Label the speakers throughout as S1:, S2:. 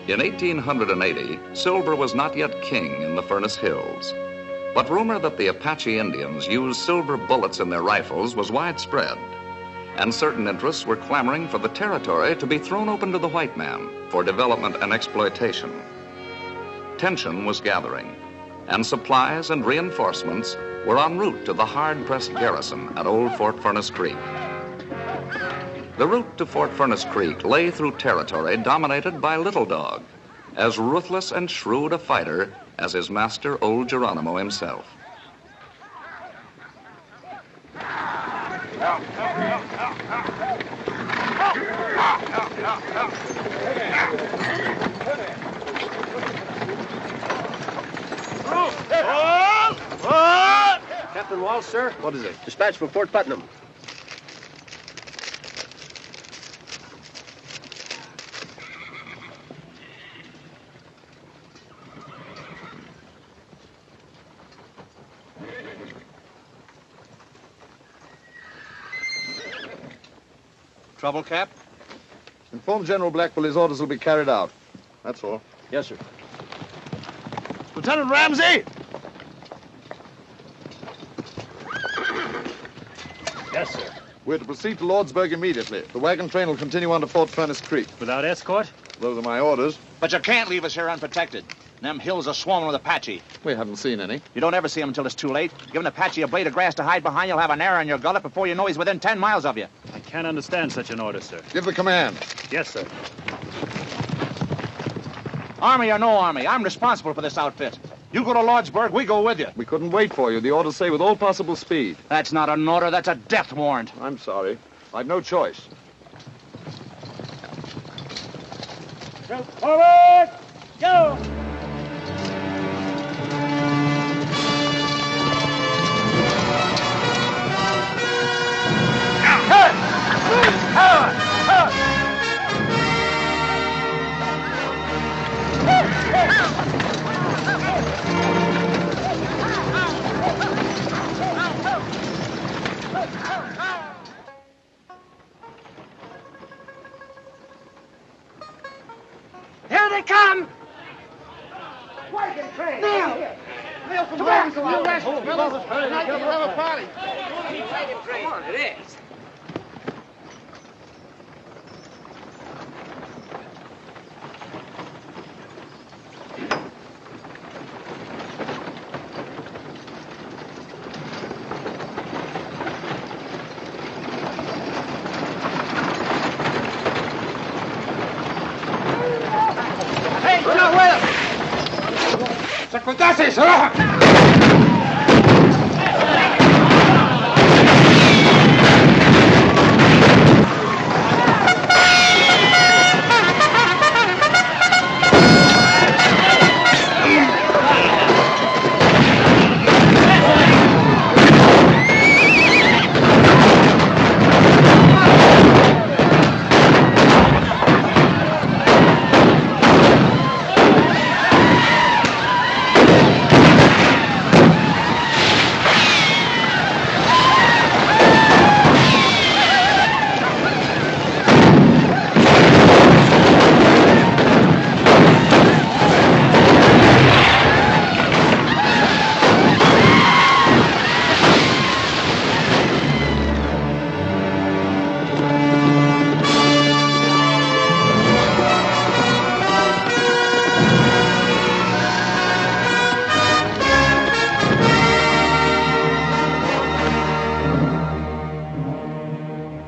S1: In 1880, silver was not yet king in the Furnace Hills. But rumor that the Apache Indians used silver bullets in their rifles was widespread, and certain interests were clamoring for the territory to be thrown open to the white man for development and exploitation. Tension was gathering, and supplies and reinforcements were en route to the hard-pressed garrison at Old Fort Furnace Creek. The route to Fort Furnace Creek lay through territory dominated by Little Dog, as ruthless and shrewd a fighter as his master, Old Geronimo himself.
S2: Captain Walsh, sir.
S3: What is it?
S2: Dispatch for Fort Putnam.
S3: Trouble, Cap?
S4: Inform General Blackwell his orders will be carried out. That's all.
S2: Yes, sir.
S3: Lieutenant Ramsey!
S2: Yes, sir.
S4: We're to proceed to Lordsburg immediately. The wagon train will continue on to Fort Furnace Creek.
S5: Without escort?
S4: Those are my orders.
S3: But you can't leave us here unprotected. Them hills are swarming with Apache.
S4: We haven't seen any.
S3: You don't ever see them until it's too late. Give an Apache a blade of grass to hide behind, you'll have an arrow in your gullet before you know he's within 10 miles of you.
S5: I can't understand such an order, sir.
S4: Give the command.
S5: Yes, sir.
S3: Army or no army, I'm responsible for this outfit. You go to Lordsburg, we go with you.
S4: We couldn't wait for you. The orders say with all possible speed.
S3: That's not an order, that's a death warrant.
S4: I'm sorry. I've no choice.
S2: Forward! Go!
S6: Here they come!
S2: Wagon train!
S6: Neil!
S2: Neil, come
S6: back!
S2: Come on, rest, fellas. Tonight we'll have a party.
S6: Come on, it is. Hey, no, wait!
S2: ¡Sacotases, abajo!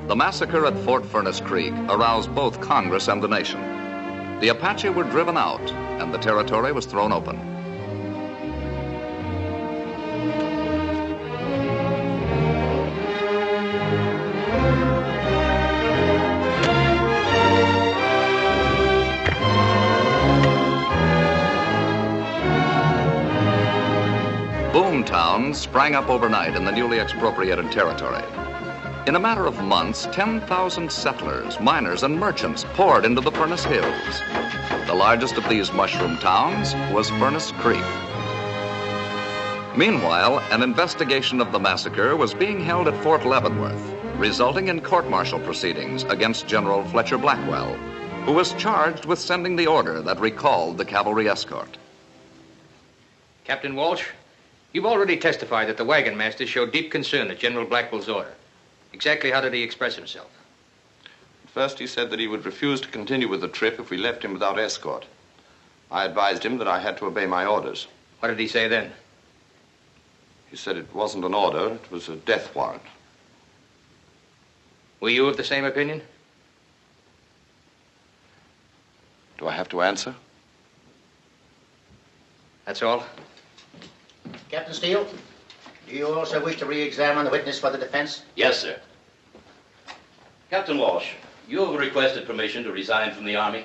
S1: The massacre at Fort Furnace Creek aroused both Congress and the nation. The Apache were driven out, and the territory was thrown open. Boom towns sprang up overnight in the newly expropriated territory. In a matter of months, 10,000 settlers, miners, and merchants poured into the Furnace Hills. The largest of these mushroom towns was Furnace Creek. Meanwhile, an investigation of the massacre was being held at Fort Leavenworth, resulting in court-martial proceedings against General Fletcher Blackwell, who was charged with sending the order that recalled the cavalry escort.
S7: Captain Walsh, you've already testified that the wagon master showed deep concern at General Blackwell's order. Exactly how did he express himself?
S4: First, he said that he would refuse to continue with the trip if we left him without escort. I advised him that I had to obey my orders.
S7: What did he say then?
S4: He said it wasn't an order, it was a death warrant.
S7: Were you of the same opinion?
S4: Do I have to answer?
S7: That's all?
S8: Captain Steele, do you also wish to re-examine the witness for the defense?
S9: Yes, sir. Captain Walsh, you have requested permission to resign from the Army?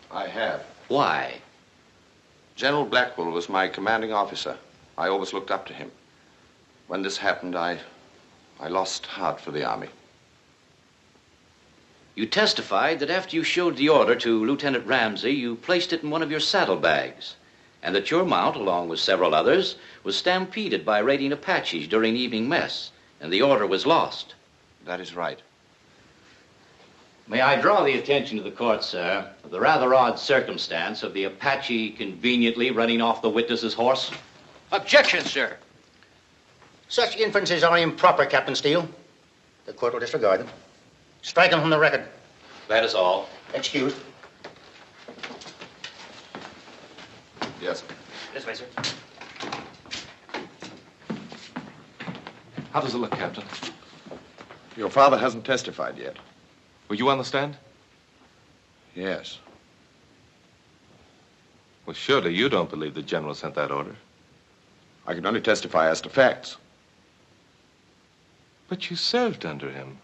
S4: I have.
S9: Why?
S4: General Blackwell was my commanding officer. I always looked up to him. When this happened, I lost heart for the Army.
S9: You testified that after you showed the order to Lieutenant Ramsey, you placed it in one of your saddlebags, and that your mount, along with several others, was stampeded by raiding Apaches during the evening mess, and the order was lost.
S4: That is right.
S9: May I draw the attention of the court, sir, of the rather odd circumstance of the Apache conveniently running off the witness's horse?
S7: Objection, sir.
S8: Such inferences are improper, Captain Steele. The court will disregard them. Strike them from the record.
S9: That is all.
S8: Excused.
S4: Yes, sir.
S7: This way, sir.
S10: How does it look, Captain?
S4: Your father hasn't testified yet.
S10: Will you understand?
S4: Yes.
S10: Well, surely you don't believe the general sent that order.
S4: I can only testify as to facts.
S10: But you served under him.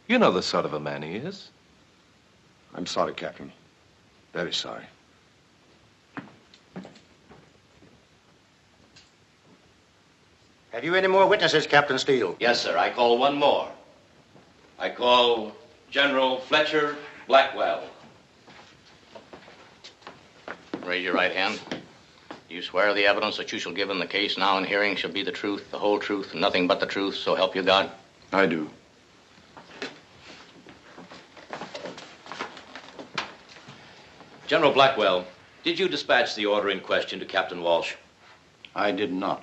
S10: You know the sort of a man he is.
S4: I'm sorry, Captain. Very sorry.
S8: Have you any more witnesses, Captain Steele?
S9: Yes, sir. I call one more. I call General Fletcher Blackwell.
S7: Raise your right hand. Do you swear the evidence that you shall give in the case now in hearing shall be the truth, the whole truth, and nothing but the truth, so help you God?
S4: I do.
S9: General Blackwell, did you dispatch the order in question to Captain Walsh?
S11: I did not.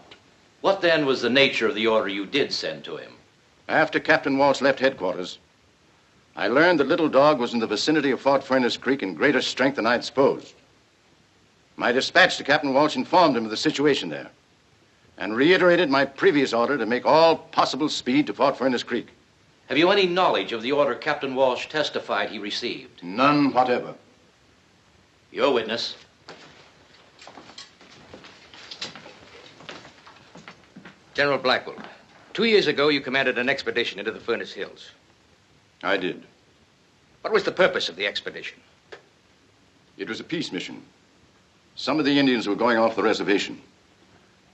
S9: What then was the nature of the order you did send to him?
S11: After Captain Walsh left headquarters, I learned that Little Dog was in the vicinity of Fort Furnace Creek in greater strength than I'd supposed. My dispatch to Captain Walsh informed him of the situation there and reiterated my previous order to make all possible speed to Fort Furnace Creek.
S9: Have you any knowledge of the order Captain Walsh testified he received?
S11: None whatever.
S9: Your witness.
S7: General Blackwell, 2 years ago you commanded an expedition into the Furnace Hills.
S11: I did.
S7: What was the purpose of the expedition?
S11: It was a peace mission. Some of the Indians were going off the reservation.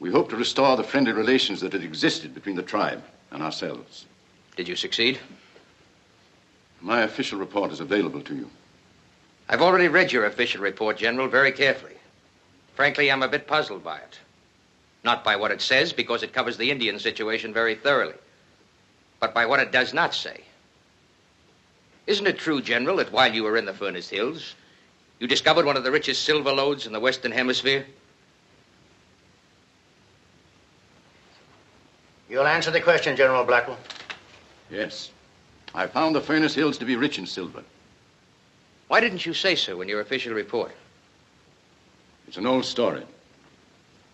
S11: We hoped to restore the friendly relations that had existed between the tribe and ourselves.
S7: Did you succeed?
S11: My official report is available to you.
S7: I've already read your official report, General, very carefully. Frankly, I'm a bit puzzled by it. Not by what it says, because it covers the Indian situation very thoroughly, but by what it does not say. Isn't it true, General, that while you were in the Furnace Hills, you discovered one of the richest silver lodes in the Western Hemisphere?
S8: You'll answer the question, General Blackwell.
S11: Yes. I found the Furnace Hills to be rich in silver.
S7: Why didn't you say so in your official report?
S11: It's an old story.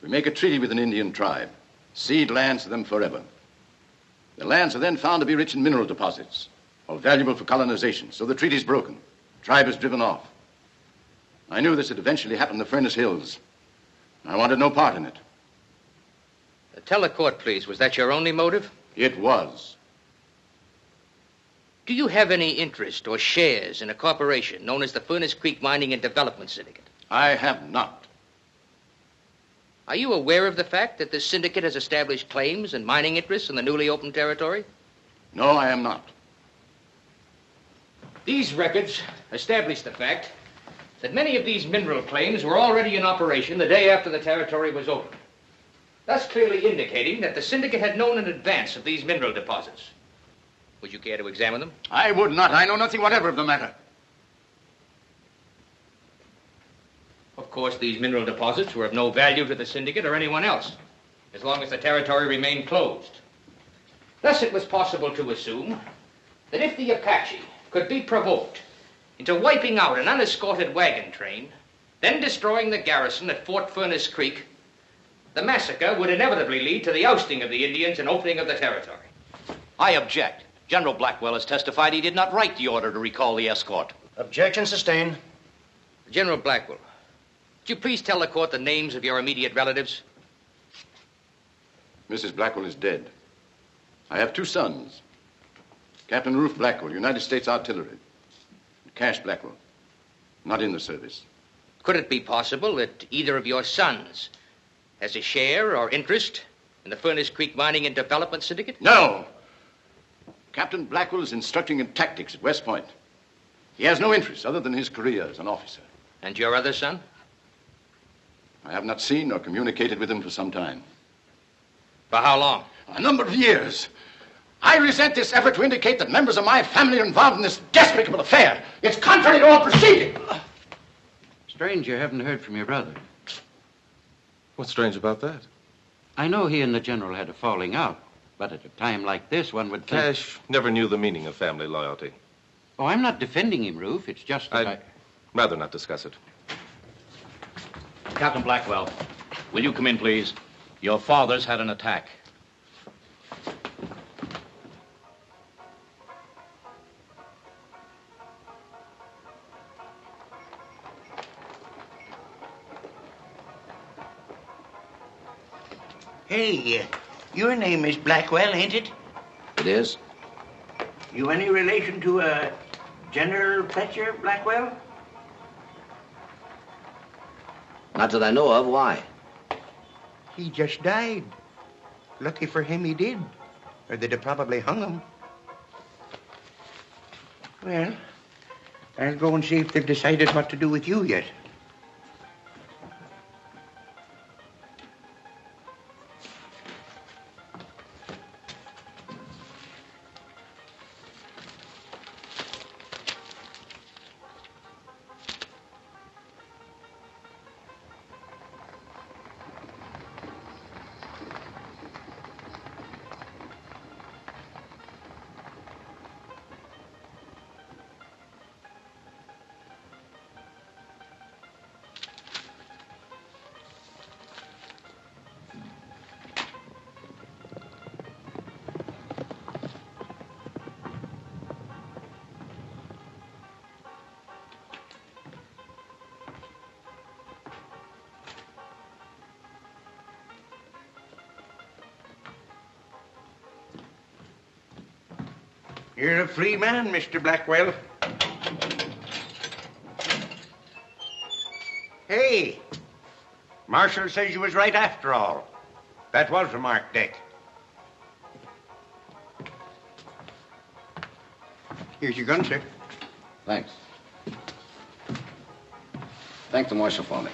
S11: We make a treaty with an Indian tribe, cede lands to them forever. The lands are then found to be rich in mineral deposits, or valuable for colonization, so the treaty's broken. The tribe is driven off. I knew this would eventually happen in the Furnace Hills. I wanted no part in it.
S7: Tell the court, please, was that your only motive?
S11: It was.
S7: Do you have any interest or shares in a corporation known as the Furnace Creek Mining and Development Syndicate?
S11: I have not.
S7: Are you aware of the fact that this syndicate has established claims and mining interests in the newly opened territory?
S11: No, I am not.
S7: These records establish the fact that many of these mineral claims were already in operation the day after the territory was opened, thus clearly indicating that the syndicate had known in advance of these mineral deposits. Would you care to examine them?
S11: I would not. I know nothing whatever of the matter.
S7: Of course, these mineral deposits were of no value to the syndicate or anyone else, as long as the territory remained closed. Thus, it was possible to assume that if the Apache could be provoked into wiping out an unescorted wagon train, then destroying the garrison at Fort Furnace Creek, the massacre would inevitably lead to the ousting of the Indians and opening of the territory.
S9: I object. General Blackwell has testified he did not write the order to recall the escort.
S8: Objection sustained.
S7: General Blackwell, would you please tell the court the names of your immediate relatives?
S11: Mrs. Blackwell is dead. I have 2 sons. Captain Ruth Blackwell, United States Artillery. And Cash Blackwell, not in the service.
S7: Could it be possible that either of your sons has a share or interest in the Furnace Creek Mining and Development Syndicate?
S11: No! Captain Blackwell is instructing in tactics at West Point. He has no interest other than his career as an officer.
S7: And your other son?
S11: I have not seen or communicated with him for some time.
S7: For how long?
S11: A number of years. I resent this effort to indicate that members of my family are involved in this despicable affair. It's contrary to all proceeding.
S12: Strange you haven't heard from your brother.
S10: What's strange about that?
S12: I know he and the general had a falling out, but at a time like this, one would think...
S10: Cash never knew the meaning of family loyalty.
S12: Oh, I'm not defending him, Ruth. It's just that
S10: I'd rather not discuss it.
S9: Captain Blackwell, will you come in, please? Your father's had an attack.
S13: Hey, your name is Blackwell, ain't it?
S9: It is?
S13: You any relation to General Fletcher Blackwell?
S9: Not that I know of. Why?
S13: He just died. Lucky for him he did, or they'd have probably hung him. Well, I'll go and see if they've decided what to do with you yet. You're a free man, Mr. Blackwell. Hey, Marshal says you was right after all. That was a marked deck. Here's your gun, sir.
S11: Thanks. Thank the marshal for me.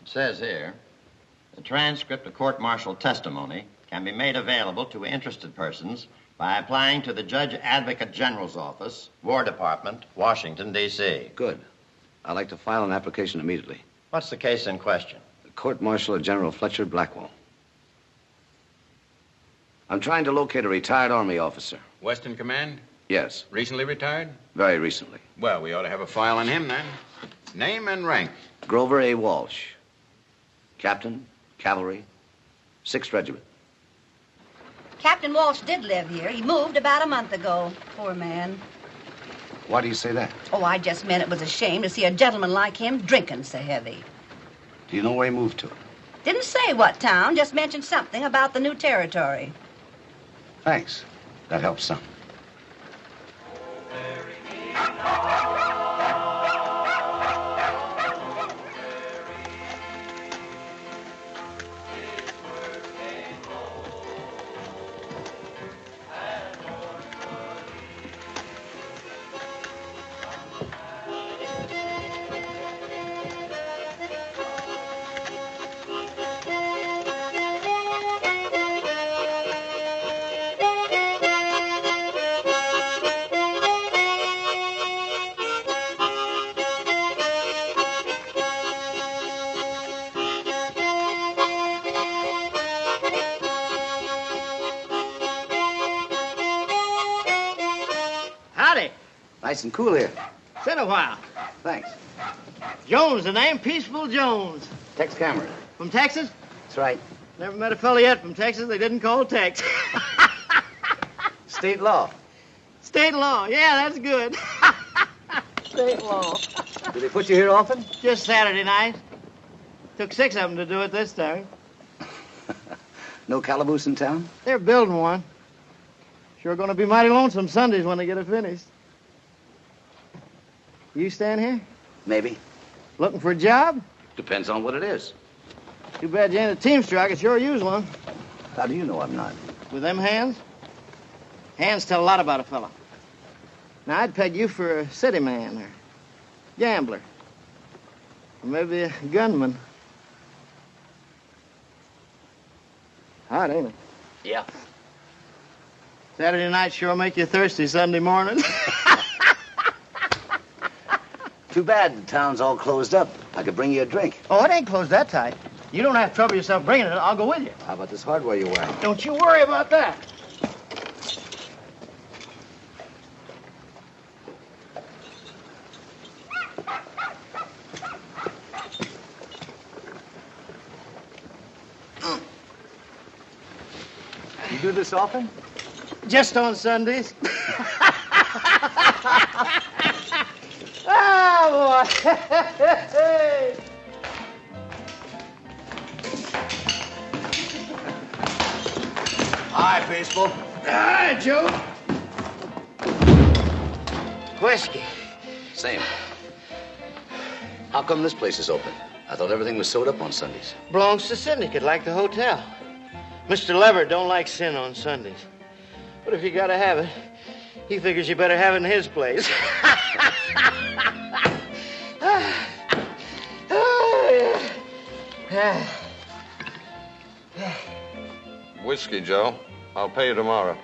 S14: It says here, the transcript of court-martial testimony can be made available to interested persons by applying to the Judge Advocate General's Office, War Department, Washington, D.C.
S15: Good. I'd like to file an application immediately.
S14: What's the case in question?
S15: The court-martial of General Fletcher Blackwell. I'm trying to locate a retired Army officer.
S12: Western Command?
S15: Yes.
S12: Recently retired?
S15: Very recently.
S12: Well, we ought to have a file on him then. Name and rank.
S15: Grover A. Walsh. Captain, Cavalry, 6th Regiment.
S16: Captain Walsh did live here. He moved about a month ago. Poor man.
S15: Why do you say that?
S16: Oh, I just meant it was a shame to see a gentleman like him drinking so heavy.
S15: Do you know where he moved to?
S16: Didn't say what town, just mentioned something about the new territory.
S15: Thanks. That helps some. Nice and cool here.
S8: Sit a while.
S15: Thanks.
S8: Jones, the name? Peaceful Jones.
S15: Tex Cameron.
S8: From Texas?
S15: That's right.
S8: Never met a fellow yet from Texas they didn't call Tex.
S15: State law.
S8: State law. Yeah, that's good. State law.
S15: Do they put you here often?
S8: Just Saturday night. Took 6 of them to do it this time.
S15: No calaboose in town?
S8: They're building one. Sure gonna be mighty lonesome Sundays when they get it finished. You stand here?
S15: Maybe.
S8: Looking for a job?
S15: Depends on what it is.
S8: Too bad you ain't a teamster. I could sure use one.
S15: How do you know I'm not?
S8: With them hands? Hands tell a lot about a fella. Now, I'd peg you for a city man or gambler. Or maybe a gunman. Hot, ain't it?
S15: Yeah.
S8: Saturday night sure make you thirsty Sunday morning.
S15: Too bad the town's all closed up. I could bring you a drink.
S8: Oh, it ain't closed that tight. You don't have to trouble yourself bringing it. I'll go with you.
S15: How about this hardware you're wearing?
S8: Don't you worry about that.
S15: You do this often?
S8: Just on Sundays. Oh, boy.
S15: Hi, Peaceful.
S8: Hi, Joe. Whiskey.
S15: Same. How come this place is open? I thought everything was sewed up on Sundays.
S8: Belongs to syndicate, like the hotel. Mr. Leverett don't like sin on Sundays. But if you gotta have it, he figures you better have it in his place.
S4: Whiskey, Joe. I'll pay you tomorrow.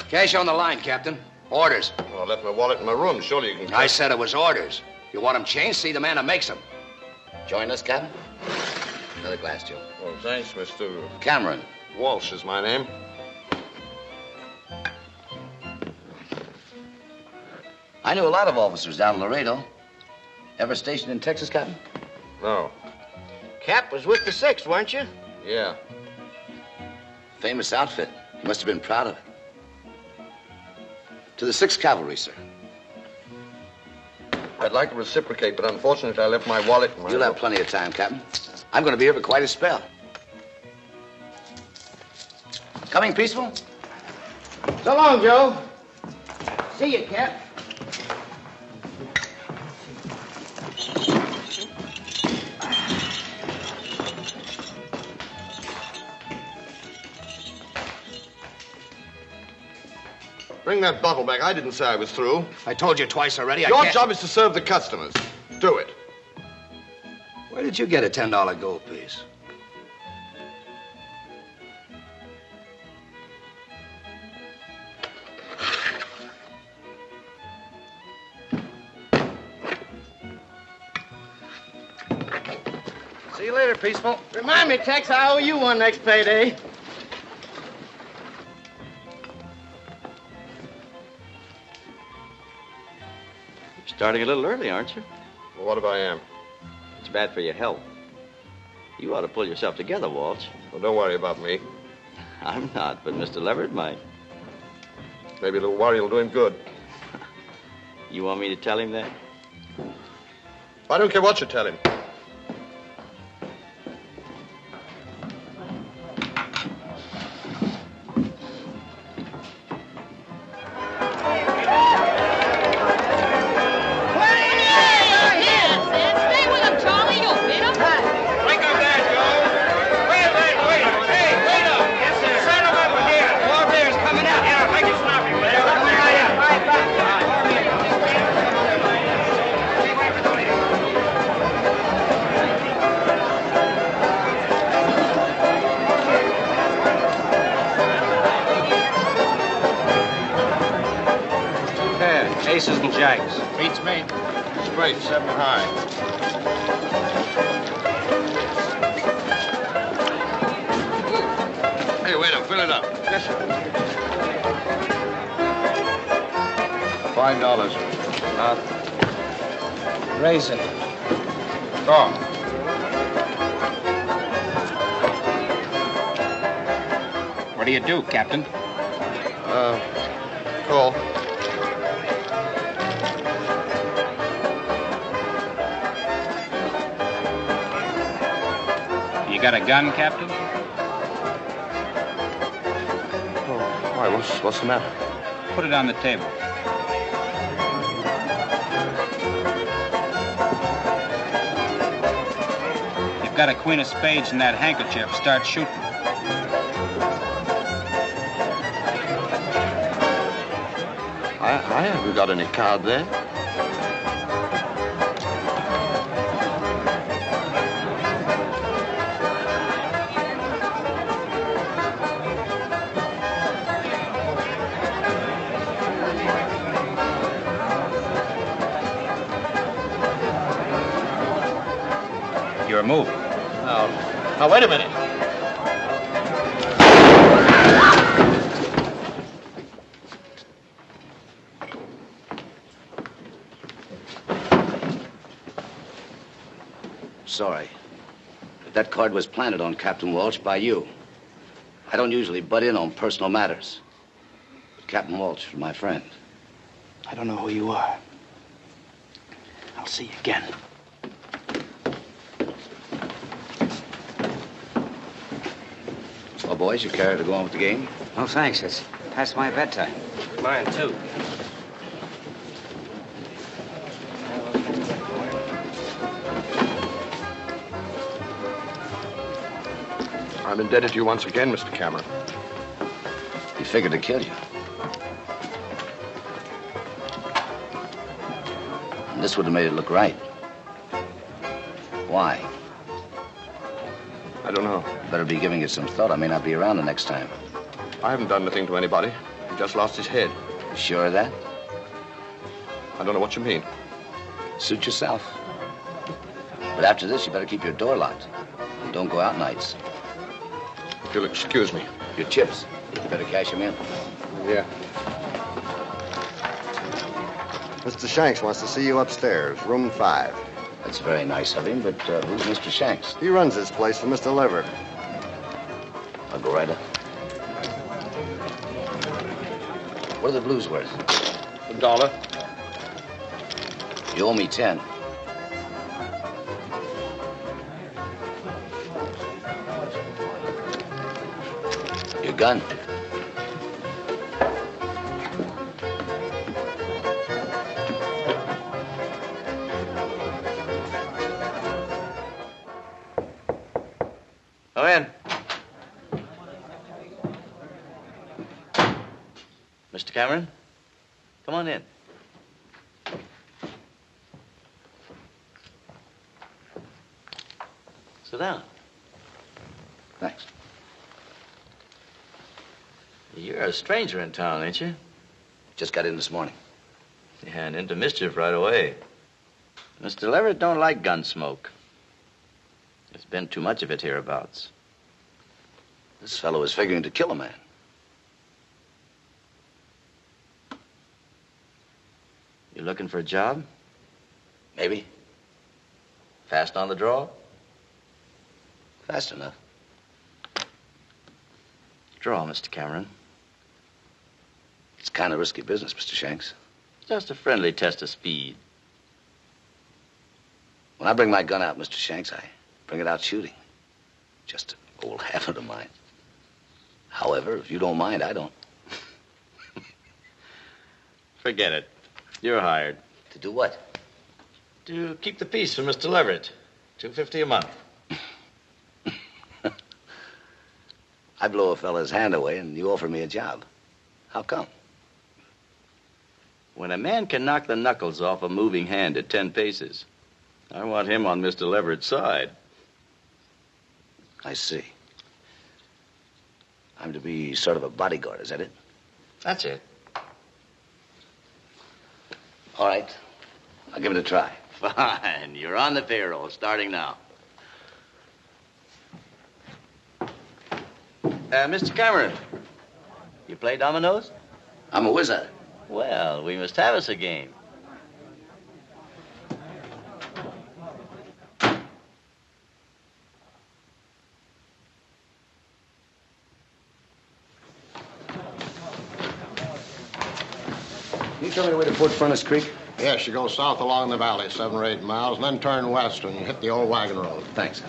S15: Cash on the line, Captain. Orders.
S4: Well, I left my wallet in my room. Surely you can...
S15: I said it was orders. You want them changed? See the man who makes them. Join us, Captain? Another glass, Joe.
S4: Oh, thanks, Mr.
S15: Cameron.
S4: Walsh is my name.
S15: I knew a lot of officers down in Laredo. Ever stationed in Texas, Captain?
S4: No.
S8: Cap was with the 6th, weren't you?
S4: Yeah.
S15: Famous outfit. You must have been proud of it. To the 6th Cavalry, sir.
S4: I'd like to reciprocate, but unfortunately I left my wallet in my
S15: You'll
S4: room.
S15: have plenty of time, Captain. I'm going to be here for quite a spell. Coming, Peaceful?
S8: So long, Joe. See you, Cap.
S4: Bring that bottle back. I didn't say I was through.
S15: I told you twice already.
S4: Your job is to serve the customers. Do it.
S15: Where did you get a $10 gold piece?
S8: See you later, Peaceful. Remind me, Tex, I owe you one next payday.
S9: Starting a little early, aren't you?
S4: Well, what if I am?
S9: It's bad for your health. You ought to pull yourself together, Walsh.
S4: Well, don't worry about me.
S9: I'm not, but Mr. Leverett might.
S4: Maybe a little worry will do him good.
S9: You want me to tell him that?
S4: I don't care what you tell him.
S5: Aces and jacks.
S4: Beats me. Straight, 7 high. Hey, waiter, fill it up.
S5: Yes, sir. $5. Raise it. Go. What do you do, Captain?
S4: Call.
S5: You got a gun, Captain?
S4: Why, what's the matter?
S5: Put it on the table. You've got a queen of spades in that handkerchief. Start shooting.
S4: I haven't got any card there.
S5: You're moving.
S11: Now, wait a minute.
S15: Sorry. But that card was planted on Captain Walsh by you. I don't usually butt in on personal matters. But Captain Walsh is my friend.
S8: I don't know who you are. I'll see you again.
S15: Well, boys, you care to go on with the game?
S7: No, thanks. It's past my bedtime.
S5: Mine, too.
S4: I'm indebted to you once again, Mr. Cameron.
S15: He figured to kill you. And this would have made it look right. Why?
S4: I don't know.
S15: Better be giving it some thought. I may not be around the next time.
S4: I haven't done anything to anybody. He just lost his head.
S15: You sure of that?
S4: I don't know what you mean.
S15: Suit yourself. But after this, you better keep your door locked. And don't go out nights.
S4: If you'll excuse me.
S15: Your chips. You better cash them in.
S4: Yeah.
S17: Mr. Shanks wants to see you upstairs, room 5.
S15: That's very nice of him, but who's Mr. Shanks?
S17: He runs this place for Mr. Leverett.
S15: I'll go right up. What are the blues worth?
S4: $1.
S15: You owe me 10. Your gun.
S7: Go in.
S9: Mr. Cameron, come on in. Sit down.
S15: Thanks.
S9: You're a stranger in town, ain't you?
S15: Just got in this morning.
S9: Yeah, and into mischief right away. Mr. Leverett don't like gun smoke. There's been too much of it hereabouts.
S15: This fellow is figuring to kill a man.
S9: You looking for a job?
S15: Maybe.
S9: Fast on the draw?
S15: Fast enough.
S9: Draw, Mr. Cameron.
S15: It's kind of risky business, Mr. Shanks.
S9: Just a friendly test of speed.
S15: When I bring my gun out, Mr. Shanks, I bring it out shooting. Just an old habit of mine. However, if you don't mind, I don't.
S9: Forget it. You're hired.
S15: To do what?
S9: To keep the peace for Mr. Leverett. $250 a month.
S15: I blow a fella's hand away and you offer me a job. How come?
S9: When a man can knock the knuckles off a moving hand at 10 paces, I want him on Mr. Leverett's side.
S15: I see. I'm to be sort of a bodyguard, is that it?
S9: That's it.
S15: All right. I'll give it a try.
S9: Fine. You're on the payroll, starting now. Mr. Cameron, you play dominoes?
S15: I'm a wizard.
S9: Well, we must have us a game.
S17: Can you tell me the way to Fort Furnace Creek?
S18: Yes, you go south along the valley, 7 or 8 miles, and then turn west and hit the old wagon road.
S17: Thanks.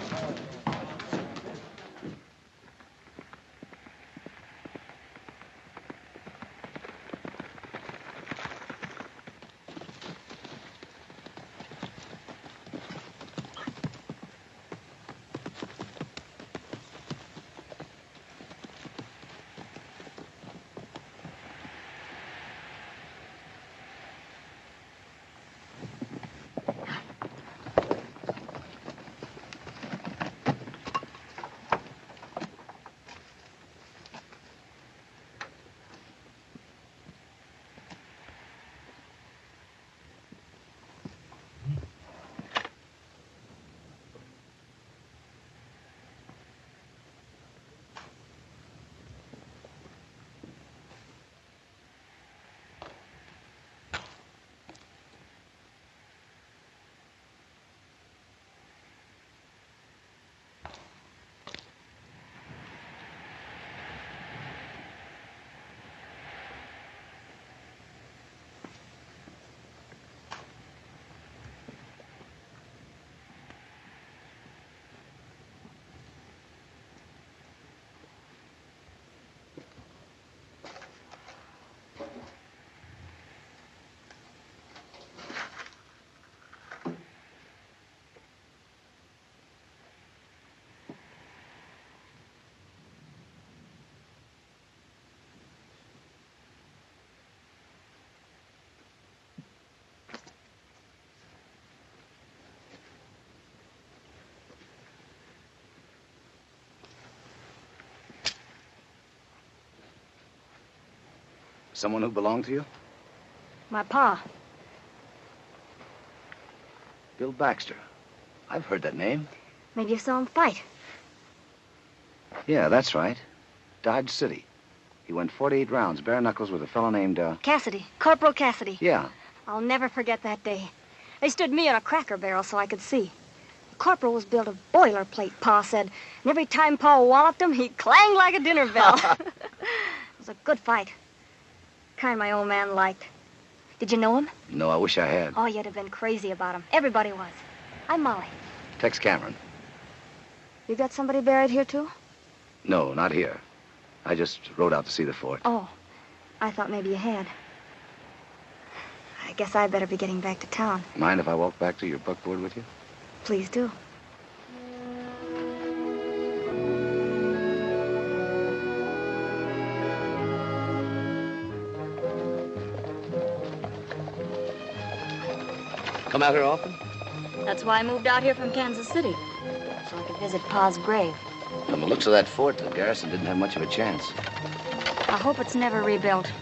S15: Someone who belonged to you?
S19: My pa.
S15: Bill Baxter. I've heard that name.
S19: Maybe you saw him fight.
S15: Yeah, that's right. Dodge City. He went 48 rounds, bare knuckles, with a fellow named,
S19: Cassidy. Corporal Cassidy.
S15: Yeah.
S19: I'll never forget that day. They stood me on a cracker barrel so I could see. The corporal was built of boilerplate, Pa said. And every time Pa walloped him, he clanged like a dinner bell. It was a good fight. Kind my old man liked. Did you know him?
S15: No, I wish I had.
S19: Oh, you'd have been crazy about him. Everybody was. I'm Molly.
S15: Tex Cameron.
S19: You got somebody buried here, too?
S15: No, not here. I just rode out to see the fort.
S19: Oh, I thought maybe you had. I guess I'd better be getting back to town.
S15: Mind if I walk back to your buckboard with you?
S19: Please do.
S15: Come out here often?
S19: That's why I moved out here from Kansas City, so I could visit Pa's grave.
S15: From the looks of that fort, the garrison didn't have much of a chance.
S19: I hope it's never rebuilt.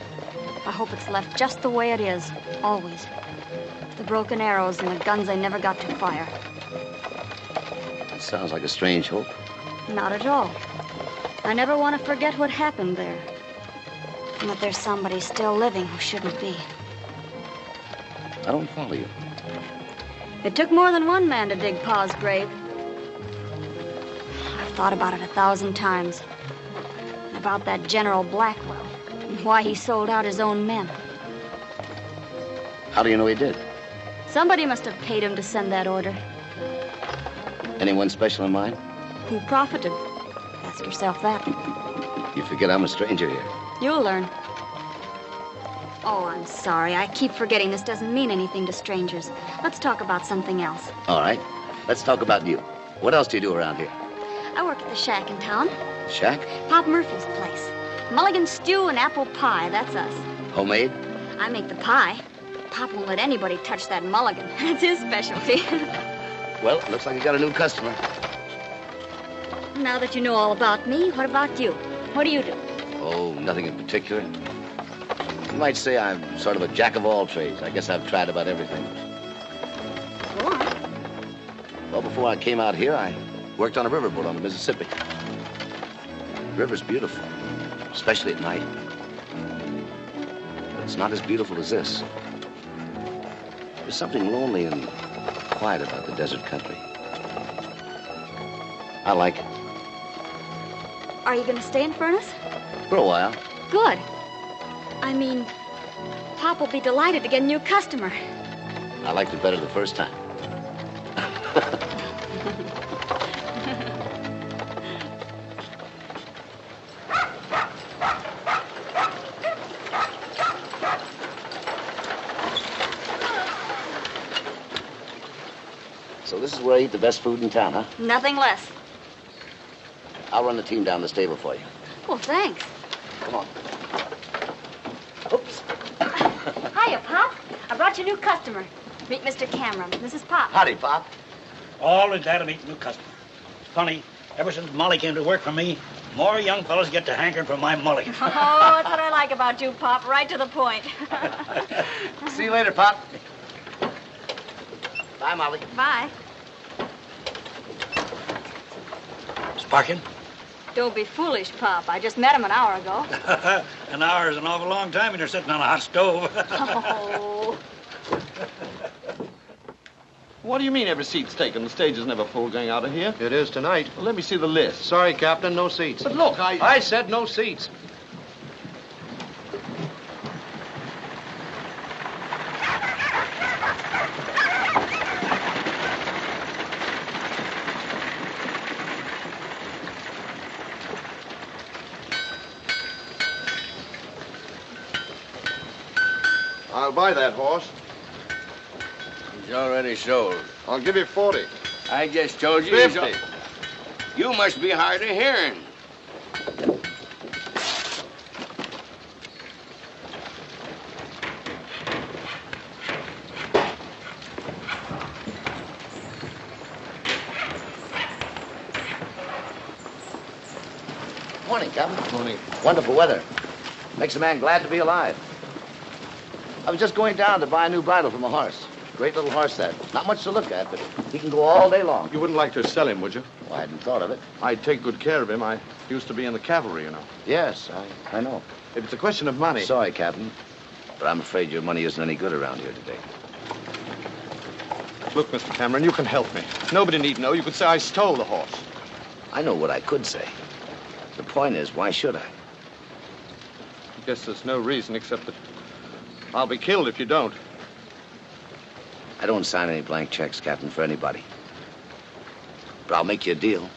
S19: I hope it's left just the way it is, always. The broken arrows and the guns they never got to fire.
S15: That sounds like a strange hope.
S19: Not at all. I never want to forget what happened there. And that there's somebody still living who shouldn't be.
S15: I don't follow you.
S19: It took more than one man to dig Pa's grave. I've thought about it 1,000 times. About that General Blackwell and why he sold out his own men.
S15: How do you know he did?
S19: Somebody must have paid him to send that order.
S15: Anyone special in mind?
S19: Who profited? Ask yourself that.
S15: You forget I'm a stranger here.
S19: You'll learn. Oh, I'm sorry. I keep forgetting this doesn't mean anything to strangers. Let's talk about something else.
S15: All right. Let's talk about you. What else do you do around here?
S19: I work at the shack in town.
S15: Shack?
S19: Pop Murphy's place. Mulligan stew and apple pie, that's us.
S15: Homemade?
S19: I make the pie. Pop won't let anybody touch that mulligan. That's his specialty.
S15: Well, looks like you got a new customer.
S19: Now that you know all about me, what about you? What do you do?
S15: Oh, nothing in particular. You might say I'm sort of a jack of all trades. I guess I've tried about everything.
S19: Go on.
S15: Well, before I came out here, I worked on a riverboat on the Mississippi. The river's beautiful, especially at night. it's not as beautiful as this. There's something lonely and quiet about the desert country. I like it.
S19: Are you going to stay in Furnace?
S15: For a while.
S19: Good. I mean, Pop will be delighted to get a new customer.
S15: I liked it better the first time. So this is where I eat the best food in town, huh?
S19: Nothing less.
S15: I'll run the team down the stable for you.
S19: Well, thanks.
S15: Come on.
S19: Hiya, Pop. I brought you a new customer. Meet Mr. Cameron. This is Pop.
S15: Howdy, Pop.
S20: Always glad to meet a new customer. Funny, ever since Molly came to work for me, more young fellas get to hankering for my mulligan.
S19: Oh, that's what I like about you, Pop. Right to the point.
S15: See you later, Pop. Bye, Molly.
S19: Bye.
S20: Sparkin?
S19: Don't be foolish, Pop. I just met him an hour ago.
S20: An hour is an awful long time when you're sitting on a hot stove.
S19: Oh.
S10: What do you mean every seat's taken? The stage is never full going out of here.
S18: It is tonight.
S10: Well, let me see the list.
S18: Sorry, Captain, no seats.
S10: But look,
S18: I said no seats.
S17: I'll buy that horse.
S21: He's already sold.
S17: I'll give you 40.
S21: I just told you.
S17: 50.
S21: You must be hard of hearing.
S15: Morning, Captain.
S18: Morning.
S15: Wonderful weather. Makes a man glad to be alive. I was just going down to buy a new bridle from a horse. Great little horse, that. Not much to look at, but he can go all day long.
S10: You wouldn't like to sell him, would you?
S15: Well, I hadn't thought of it.
S10: I'd take good care of him. I used to be in the cavalry, you know.
S15: Yes, I know.
S10: If it's a question of money...
S15: Sorry, Captain, but I'm afraid your money isn't any good around here today.
S10: Look, Mr. Cameron, you can help me. Nobody need know. You could say I stole the horse.
S15: I know what I could say. The point is, why should I?
S10: I guess there's no reason except that I'll be killed if you don't.
S15: I don't sign any blank checks, Captain, for anybody. But I'll make you a deal.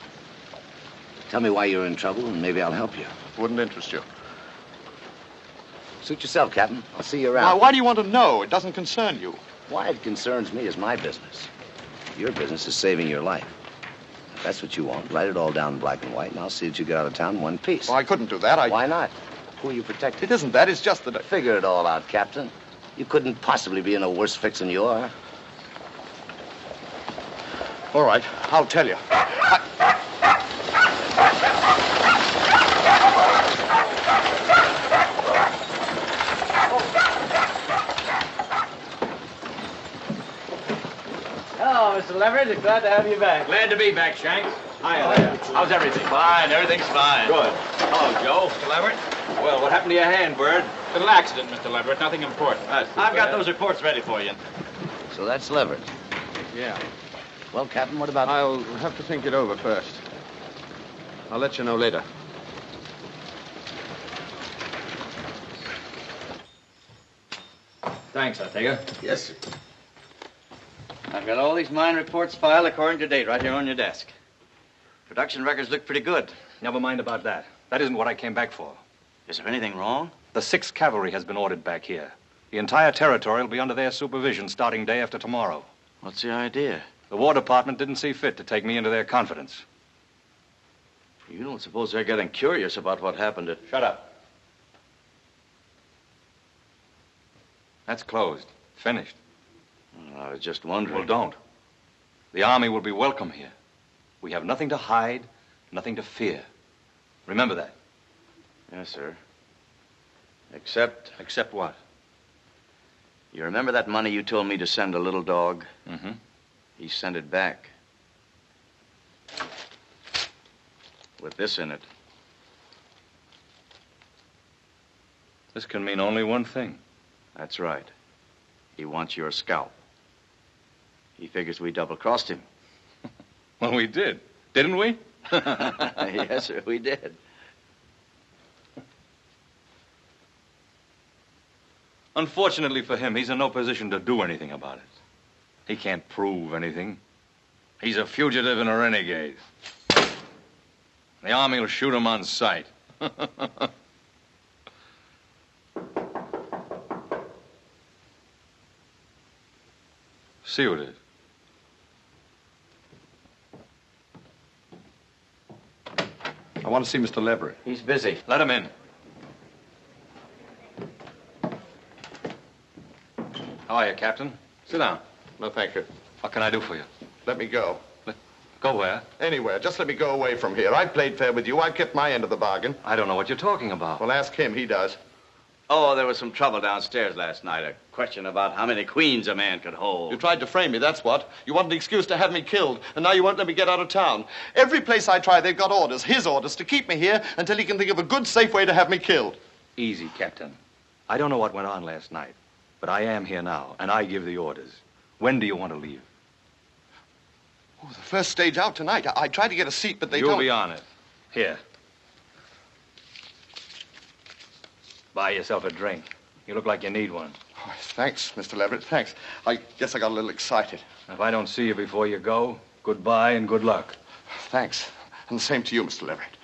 S15: Tell me why you're in trouble, and maybe I'll help you.
S10: Wouldn't interest you.
S15: Suit yourself, Captain. I'll see you around.
S10: Now, why do you want to know? It doesn't concern you.
S15: Why it concerns me is my business. Your business is saving your life. If that's what you want, write it all down in black and white, and I'll see that you get out of town in one piece.
S10: Well, I couldn't do that.
S15: Why not? Who are you protecting?
S10: It isn't that. It's just that
S15: Figure it all out, Captain. You couldn't possibly be in a worse fix than you are.
S10: All right, I'll tell you.
S22: Hello, Mr. Leverett. Glad to have you back.
S5: Glad to be back, Shanks.
S22: Hiya.
S5: How's everything? Fine. Everything's fine.
S22: Good.
S5: Hello, Joe. Mr. Leverett.
S22: Well, what happened to your hand, Bird?
S5: Little accident, Mr. Leverett. Nothing important.
S22: I've got those reports ready for you.
S15: So that's Leverett.
S10: Yeah.
S15: Well, Captain, what about...
S10: I'll have to think it over first. I'll let you know later.
S5: Thanks, Ortega.
S22: Yes, sir. I've got all these mine reports filed according to date right here on your desk. Production records look pretty good.
S5: Never mind about that. That isn't what I came back for.
S22: Is there anything wrong?
S5: The 6th Cavalry has been ordered back here. The entire territory will be under their supervision starting day after tomorrow.
S22: What's the idea?
S5: The War Department didn't see fit to take me into their confidence.
S22: You don't suppose they're getting curious about what happened at...
S5: Shut up. That's closed. Finished.
S22: I was just wondering.
S5: Well, don't. The Army will be welcome here. We have nothing to hide, nothing to fear. Remember that.
S22: Yes, sir. Except...
S5: Except what?
S22: You remember that money you told me to send a little dog?
S5: Mm-hmm.
S22: He sent it back. With this in it.
S5: This can mean only one thing.
S22: That's right. He wants your scalp. He figures we double-crossed him.
S5: Well, we did, didn't we?
S22: Yes, sir, we did.
S5: Unfortunately for him, he's in no position to do anything about it. He can't prove anything. He's a fugitive and a renegade. The Army will shoot him on sight. See who it is.
S4: I want to see Mr. Leverett.
S22: He's busy.
S5: Let him in. How are you, Captain? Sit down.
S4: No, thank you.
S5: What can I do for you?
S4: Let me go.
S5: Go where?
S4: Anywhere. Just let me go away from here. I played fair with you. I kept my end of the bargain.
S5: I don't know what you're talking about.
S4: Well, ask him. He does.
S22: Oh, there was some trouble downstairs last night. A question about how many queens a man could hold.
S4: You tried to frame me, that's what. You wanted an excuse to have me killed, and now you won't let me get out of town. Every place I try, they've got orders, his orders, to keep me here until he can think of a good, safe way to have me killed.
S5: Easy, Captain. I don't know what went on last night, but I am here now, and I give the orders. When do you want to leave?
S4: Oh, the first stage out tonight. I tried to get a seat, but they
S5: You'll
S4: don't...
S5: be on it. Here. Buy yourself a drink. You look like you need one.
S4: Oh, thanks, Mr. Leverett, thanks. I guess I got a little excited.
S5: If I don't see you before you go, goodbye and good luck.
S4: Thanks. And the same to you, Mr. Leverett.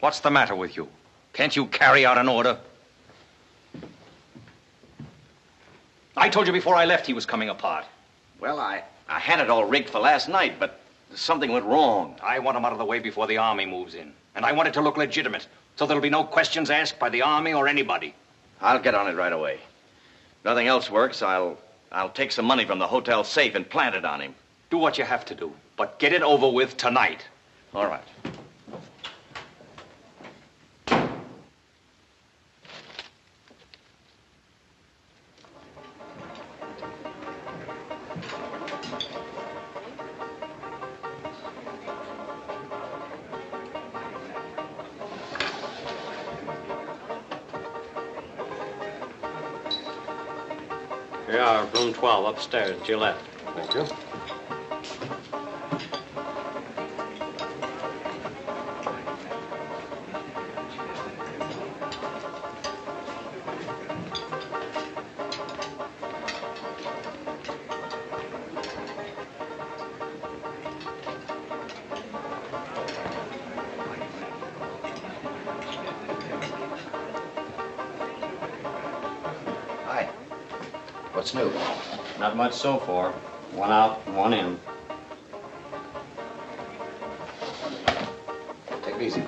S7: What's the matter with you? Can't you carry out an order? I told you before I left he was coming apart.
S22: Well, I had it all rigged for last night, but something went wrong.
S7: I want him out of the way before the Army moves in. And I want it to look legitimate, so there'll be no questions asked by the Army or anybody.
S22: I'll get on it right away. If nothing else works, I'll take some money from the hotel safe and plant it on him.
S7: Do what you have to do, but get it over with tonight.
S22: All right.
S3: Here you are, room 12, upstairs, to your left.
S4: Thank you.
S22: What's new?
S3: Not much so far. One out, one in.
S22: Take it easy.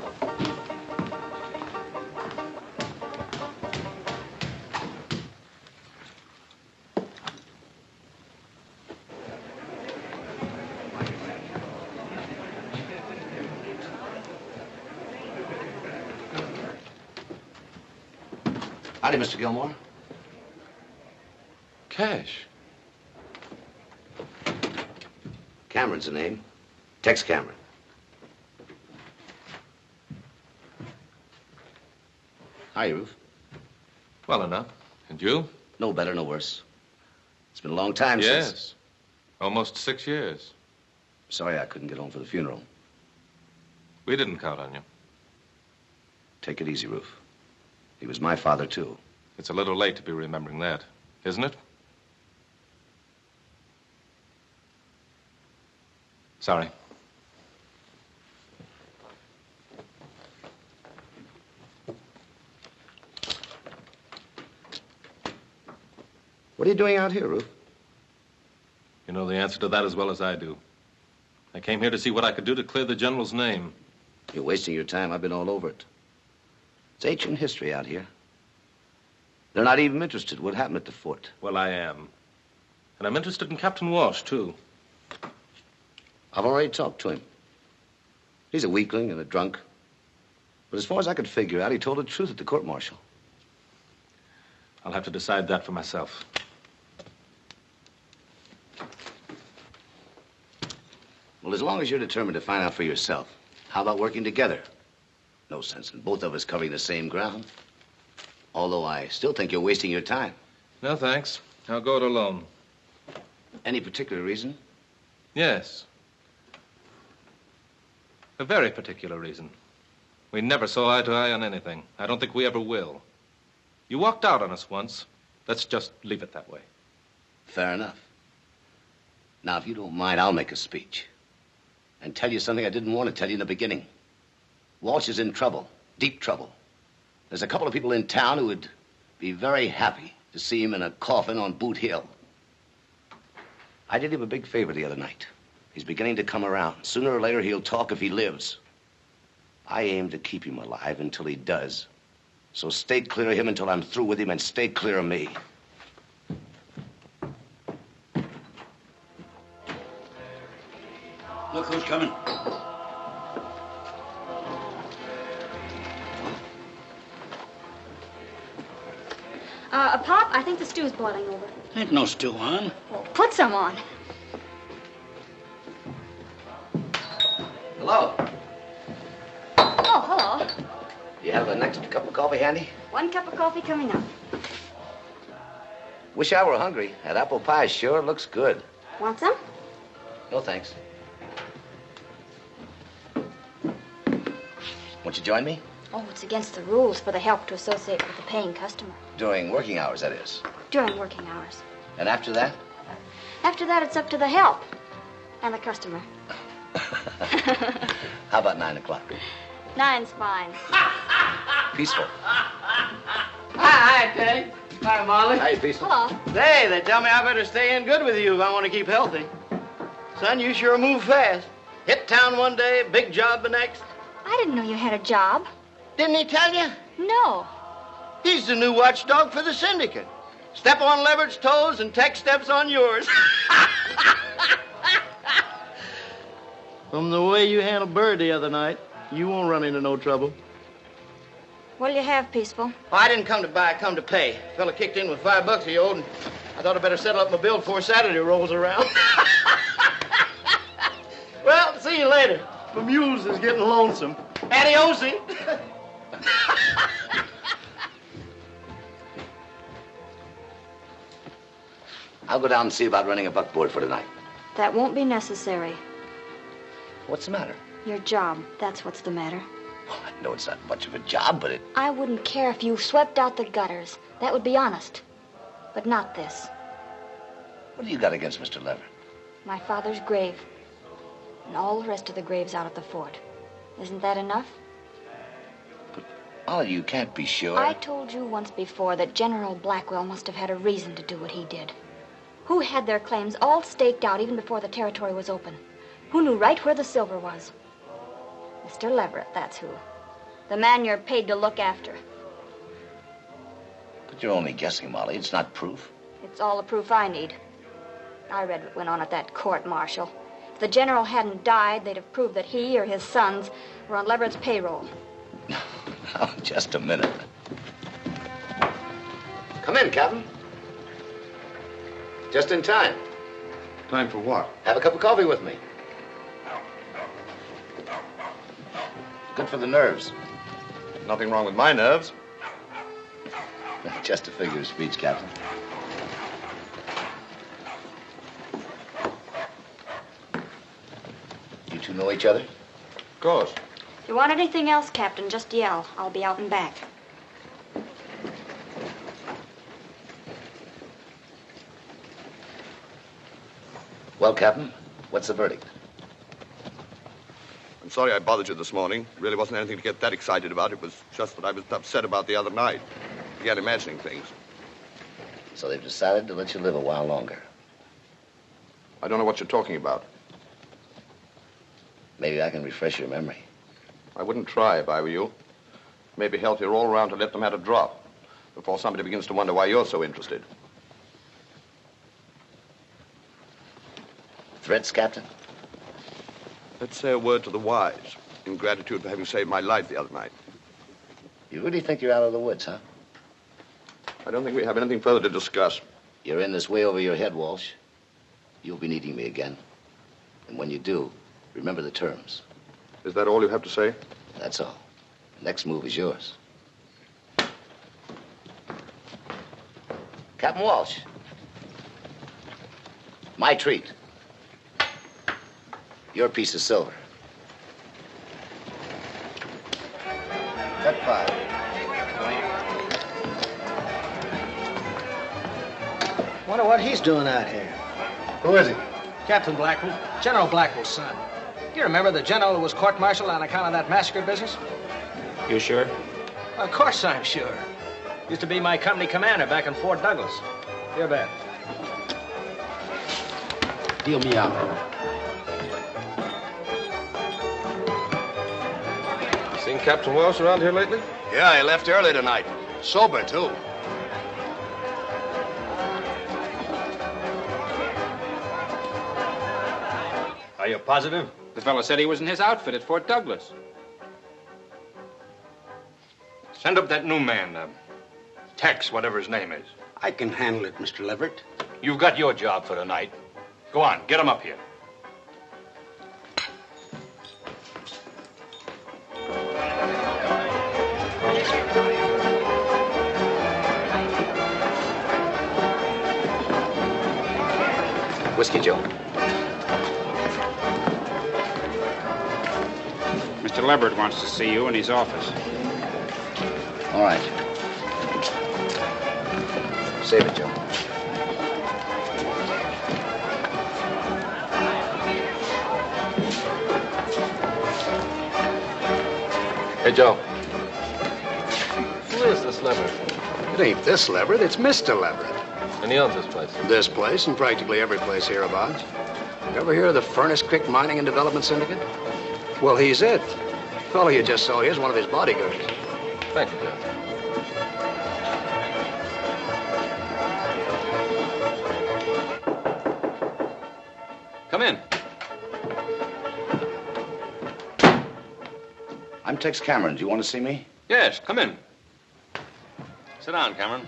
S22: Howdy, Mr. Gilmore.
S4: Cash.
S22: Cameron's the name. Tex Cameron. Hi, Ruth.
S10: Well enough. And you?
S22: No better, no worse. It's been a long time since...
S10: Yes. Almost 6 years.
S22: Sorry I couldn't get home for the funeral.
S10: We didn't count on you.
S22: Take it easy, Ruth. He was my father, too.
S10: It's a little late to be remembering that, isn't it? Sorry.
S22: What are you doing out here, Ruth?
S10: You know the answer to that as well as I do. I came here to see what I could do to clear the general's name.
S22: You're wasting your time. I've been all over it. It's ancient history out here. They're not even interested what happened at the fort.
S10: Well, I am. And I'm interested in Captain Walsh, too.
S22: I've already talked to him. He's a weakling and a drunk. But as far as I could figure out, he told the truth at the court-martial.
S10: I'll have to decide that for myself.
S22: Well, as long as you're determined to find out for yourself, How about working together? No sense in both of us covering the same ground. Although I still think you're wasting your time.
S10: No, thanks. I'll go it alone.
S22: Any particular reason?
S10: Yes. A very particular reason. We never saw eye to eye on anything. I don't think we ever will. You walked out on us once. Let's just leave it that way.
S22: Fair enough. Now, if you don't mind, I'll make a speech. And tell you something I didn't want to tell you in the beginning. Walsh is in trouble. Deep trouble. There's a couple of people in town who would be very happy to see him in a coffin on Boot Hill. I did him a big favor the other night. He's beginning to come around. Sooner or later, he'll talk if he lives. I aim to keep him alive until he does. So stay clear of him until I'm through with him, and stay clear of me.
S20: Look who's coming.
S19: Pop, I think the stew's boiling over.
S20: Ain't no stew on.
S19: Well, put some on.
S22: Hello.
S19: Oh, hello.
S22: You have the next cup of coffee handy?
S19: 1 cup of coffee coming up.
S22: Wish I were hungry. That apple pie sure looks good.
S19: Want some?
S22: No, thanks. Won't you join me?
S19: Oh, it's against the rules for the help to associate with the paying customer.
S22: During working hours, that is.
S19: During working hours.
S22: And after that?
S19: After that, it's up to the help and the customer.
S22: How about 9 o'clock?
S19: 9's fine.
S22: Peaceful.
S2: Hi, Teddy. Hi, Molly.
S22: Hi, Peaceful.
S19: Hello.
S2: Hey, they tell me I better stay in good with you if I want to keep healthy. Son, you sure move fast. Hit town one day, big job the next.
S19: I didn't know you had a job.
S2: Didn't he tell you?
S19: No.
S2: He's the new watchdog for the syndicate. Step on Leverett's toes and Tech steps on yours. From the way you handled Bird the other night, you won't run into no trouble.
S19: What'll you have, Peaceful?
S2: Oh, I didn't come to buy, I come to pay. Fella kicked in with $5 he owed, and I thought I'd better settle up my bill before Saturday rolls around. Well, see you later. My mules is getting lonesome. Adiosi.
S22: I'll go down and see about running a buckboard for tonight.
S19: That won't be necessary.
S22: What's the matter?
S19: Your job, that's what's the matter.
S22: Well, I know it's not much of a job, but it...
S19: I wouldn't care if you swept out the gutters. That would be honest. But not this.
S22: What do you got against Mr. Lever?
S19: My father's grave. And all the rest of the graves out at the fort. Isn't that enough?
S22: Molly, you can't be sure.
S19: I told you once before that General Blackwell must have had a reason to do what he did. Who had their claims all staked out even before the territory was open? Who knew right where the silver was? Mr. Leverett, that's who. The man you're paid to look after.
S22: But you're only guessing, Molly. It's not proof.
S19: It's all the proof I need. I read what went on at that court-martial. If the general hadn't died, they'd have proved that he or his sons were on Leverett's payroll.
S22: Now, just a minute. Come in, Captain. Just in time.
S4: Time for what?
S22: Have a cup of coffee with me. Good for the nerves.
S4: Nothing wrong with my nerves.
S22: Just a figure of speech, Captain. You two know each other?
S4: Of course.
S19: If you want anything else, Captain, just yell. I'll be out and back.
S22: Well, Captain, what's the verdict?
S4: I'm sorry I bothered you this morning. Really wasn't anything to get that excited about. It was just that I was upset about the other night. Began imagining things.
S22: So they've decided to let you live a while longer.
S4: I don't know what you're talking about.
S22: Maybe I can refresh your memory.
S4: I wouldn't try if I were you. Maybe healthier all around to let the matter drop before somebody begins to wonder why you're so interested.
S22: Threats, Captain?
S4: Let's say a word to the wise in gratitude for having saved my life the other night.
S22: You really think you're out of the woods, huh?
S4: I don't think we have anything further to discuss.
S22: You're in this way over your head, Walsh. You'll be needing me again. And when you do, remember the terms.
S4: Is that all you have to say?
S22: That's all. Next move is yours. Captain Walsh. My treat. Your piece of silver. Cut 5.
S8: Wonder what he's doing out here.
S4: Who is he?
S1: Captain Blackwell, General Blackwell's son. Do you remember the general who was court-martialed on account of that massacre business?
S3: You sure?
S1: Of course I'm sure. Used to be my company commander back in Fort Douglas. Here, bet.
S22: Deal me out.
S10: Seen Captain Walsh around here lately?
S11: Yeah, he left early tonight. Sober, too.
S3: Are you positive?
S6: The fellow said he was in his outfit at Fort Douglas.
S5: Send up that new man, Tex, whatever his name is.
S13: I can handle it, Mr. Leverett.
S5: You've got your job for tonight. Go on, get him up here.
S22: Whiskey, Joe.
S6: Mr. Leverett wants to see you in his office.
S22: All right. Save it, Joe.
S10: Hey, Joe. Who is this Leverett?
S13: It ain't this Leverett, it's Mr. Leverett.
S10: And he owns this place?
S13: This place and practically every place hereabouts. You ever hear of the Krik Mining and Development Syndicate? Well, he's it. The fellow you just saw here is one of his bodyguards.
S10: Thank you, Joe.
S5: Come in.
S22: I'm Tex Cameron. Do you want to see me?
S5: Yes, come in. Sit down, Cameron.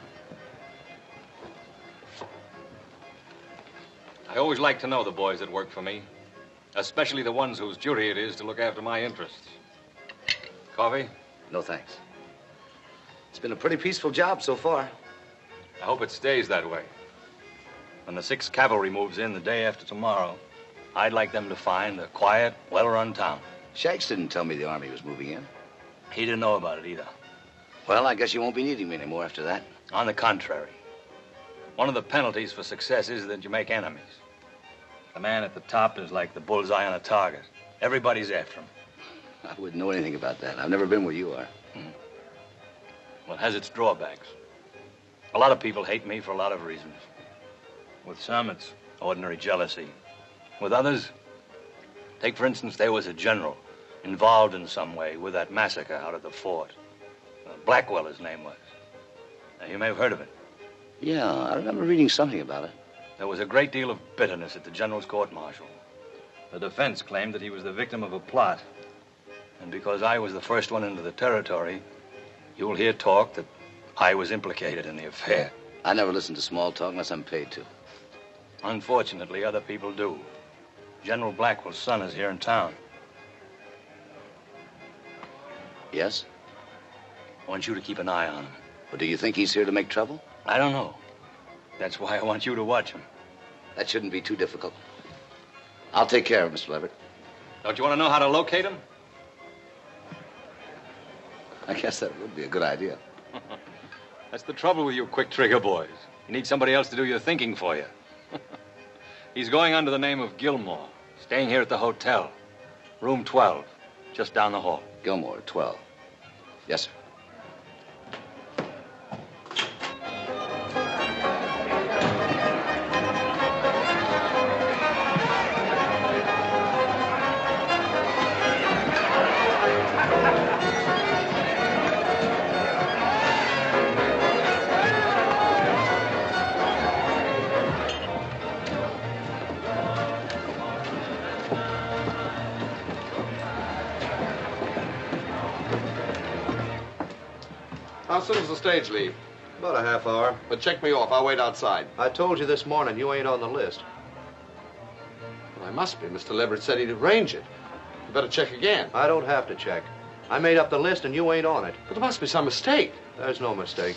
S5: I always like to know the boys that work for me, especially the ones whose duty it is to look after my interests. Coffee?
S22: No, thanks. It's been a pretty peaceful job so far.
S5: I hope it stays that way. When the 6th Cavalry moves in the day after tomorrow, I'd like them to find a quiet, well-run town.
S22: Shanks didn't tell me the Army was moving in.
S5: He didn't know about it either.
S22: Well, I guess you won't be needing me anymore after that.
S5: On the contrary. One of the penalties for success is that you make enemies. The man at the top is like the bullseye on a target. Everybody's after him.
S22: I wouldn't know anything about that. I've never been where you are.
S5: Well, it has its drawbacks. A lot of people hate me for a lot of reasons. With some, it's ordinary jealousy. With others, take for instance, there was a general involved in some way with that massacre out at the fort. Blackwell, his name was. Now, you may have heard of it.
S22: Yeah, I remember reading something about it.
S5: There was a great deal of bitterness at the general's court-martial. The defense claimed that he was the victim of a plot. And because I was the first one into the territory, you'll hear talk that I was implicated in the affair.
S22: I never listen to small talk unless I'm paid to.
S5: Unfortunately, other people do. General Blackwell's son is here in town.
S22: Yes?
S5: I want you to keep an eye on him.
S22: Well, do you think he's here to make trouble?
S5: I don't know. That's why I want you to watch him.
S22: That shouldn't be too difficult. I'll take care of him, Mr. Leverett.
S5: Don't you want to know how to locate him?
S22: I guess that would be a good idea.
S5: That's the trouble with you quick trigger boys. You need somebody else to do your thinking for you. He's going under the name of Gilmore, staying here at the hotel. Room 12, just down the hall.
S22: Gilmore, 12. Yes, sir.
S4: How soon does the stage leave?
S17: About a half hour.
S4: But check me off. I'll wait outside.
S17: I told you this morning you ain't on the list.
S4: Well, I must be. Mr. Leverett said he'd arrange it. Better check again.
S2: I don't have to check. I made up the list and you ain't on it.
S4: But there must be some mistake.
S2: There's no mistake.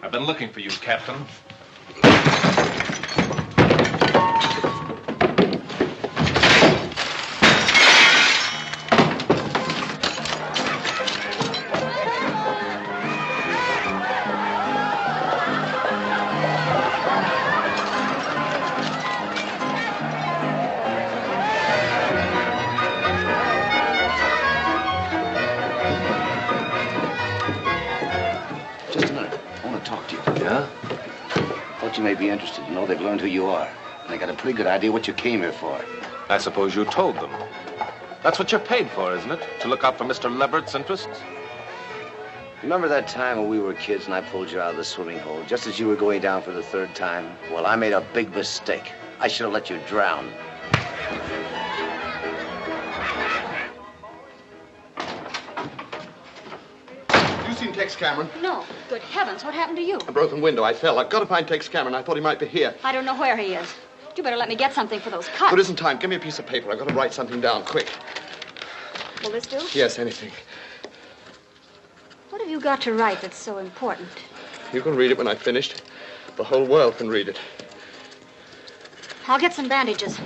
S10: I've been looking for you, Captain.
S22: May be interested to know they've learned who you are. And they got a pretty good idea what you came here for.
S10: I suppose you told them. That's what you're paid for, isn't it? To look out for Mr. Levert's interests?
S22: Remember that time when we were kids and I pulled you out of the swimming hole just as you were going down for the third time? Well, I made a big mistake. I should have let you drown.
S4: Tex Cameron?
S19: No. Good heavens, what happened to you?
S4: A broken window. I fell. I've got to find Tex Cameron. I thought he might be here.
S19: I don't know where he is. You better let me get something for those cuts.
S4: But isn't time. Give me a piece of paper. I've got to write something down, quick.
S19: Will this do?
S4: Yes, anything.
S19: What have you got to write that's so important?
S4: You can read it when I've finished. The whole world can read it.
S19: I'll get some bandages.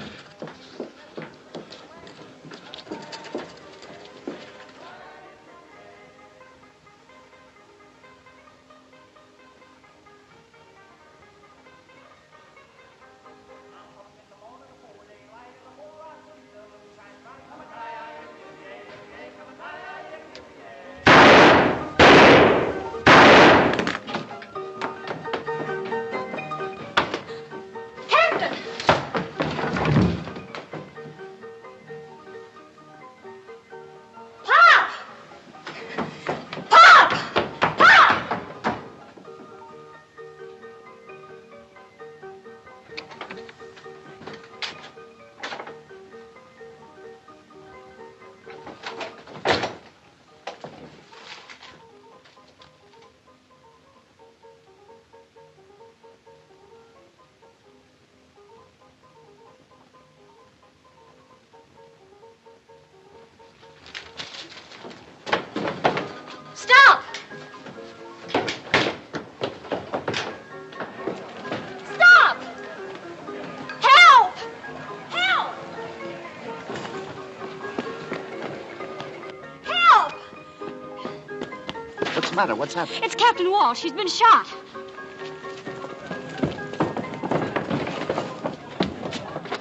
S22: What's the matter? What's happened?
S19: It's Captain Walsh. He's been shot.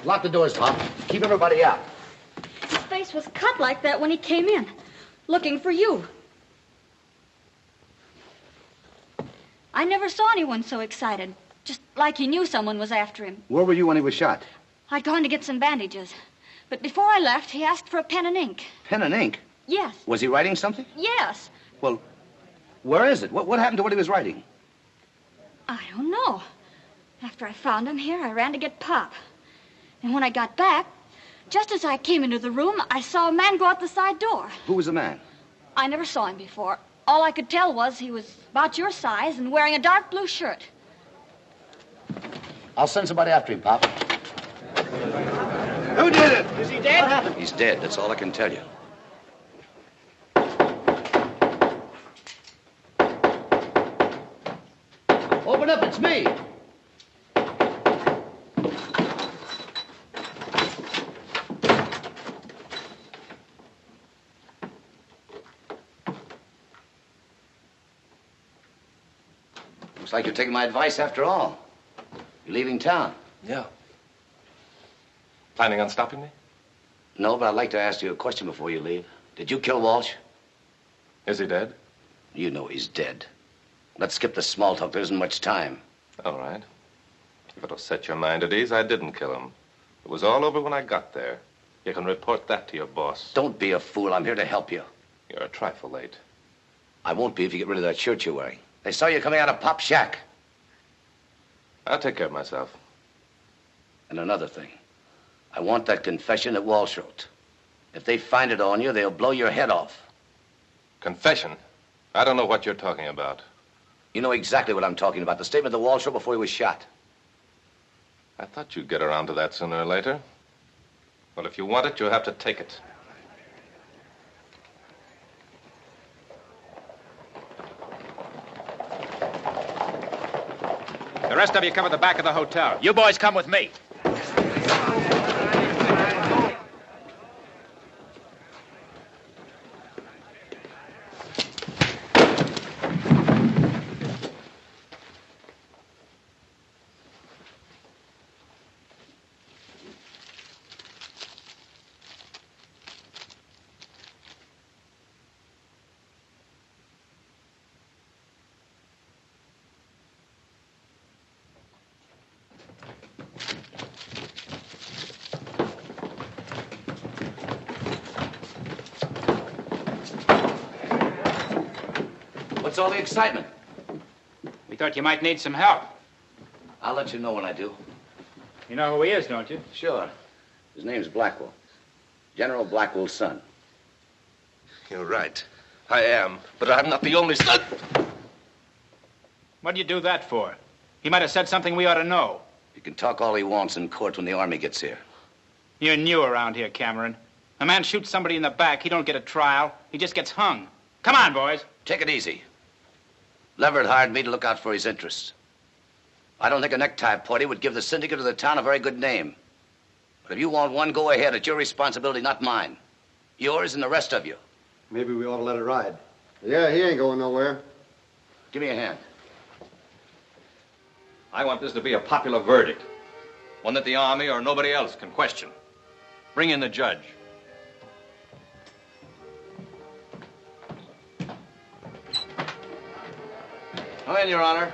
S22: Lock the doors, Pop. Keep everybody out.
S19: His face was cut like that when he came in, looking for you. I never saw anyone so excited, just like he knew someone was after him.
S22: Where were you when he was shot?
S19: I'd gone to get some bandages, but before I left, he asked for a pen and ink.
S22: Pen and ink?
S19: Yes.
S22: Was he writing something?
S19: Yes.
S22: Well, where is it? What happened to what he was writing?
S19: I don't know. After I found him here, I ran to get Pop. And when I got back, just as I came into the room, I saw a man go out the side door.
S22: Who was the man?
S19: I never saw him before. All I could tell was he was about your size and wearing a dark blue shirt.
S22: I'll send somebody after him, Pop.
S21: Who did it? Is he dead?
S22: What happened? He's dead. That's all I can tell you. Open up. It's me. Looks like you're taking my advice after all. You're leaving town.
S10: Yeah. Planning on stopping me?
S22: No, but I'd like to ask you a question before you leave. Did you kill Walsh?
S10: Is he dead?
S22: You know he's dead. Let's skip the small talk. There isn't much time.
S10: All right. If it'll set your mind at ease, I didn't kill him. It was all over when I got there. You can report that to your boss.
S22: Don't be a fool. I'm here to help you.
S10: You're a trifle late.
S22: I won't be if you get rid of that shirt you're wearing. They saw you coming out of Pop's shack.
S10: I'll take care of myself.
S22: And another thing. I want that confession that Walsh wrote. If they find it on you, they'll blow your head off.
S10: Confession? I don't know what you're talking about.
S22: You know exactly what I'm talking about. The statement that Walsh wrote before he was shot.
S10: I thought you'd get around to that sooner or later. Well, if you want it, you'll have to take it.
S6: The rest of you come at the back of the hotel. You boys come with me.
S22: What's all the excitement?
S6: We thought you might need some help.
S22: I'll let you know when I do.
S6: You know who he is, don't you?
S22: Sure. His name's Blackwell. General Blackwell's son.
S10: You're right. I am, but I'm not the only son.
S6: What'd you do that for? He might have said something we ought to know.
S22: He can talk all he wants in court when the army gets here.
S6: You're new around here, Cameron. A man shoots somebody in the back, he don't get a trial. He just gets hung. Come on, boys.
S22: Take it easy. Leverett hired me to look out for his interests. I don't think a necktie party would give the syndicate of the town a very good name. But if you want one, go ahead. It's your responsibility, not mine. Yours and the rest of you.
S17: Maybe we ought to let it ride. Yeah, he ain't going nowhere.
S22: Give me a hand.
S5: I want this to be a popular verdict. One that the Army or nobody else can question. Bring in the judge.
S22: Come in, Your Honor.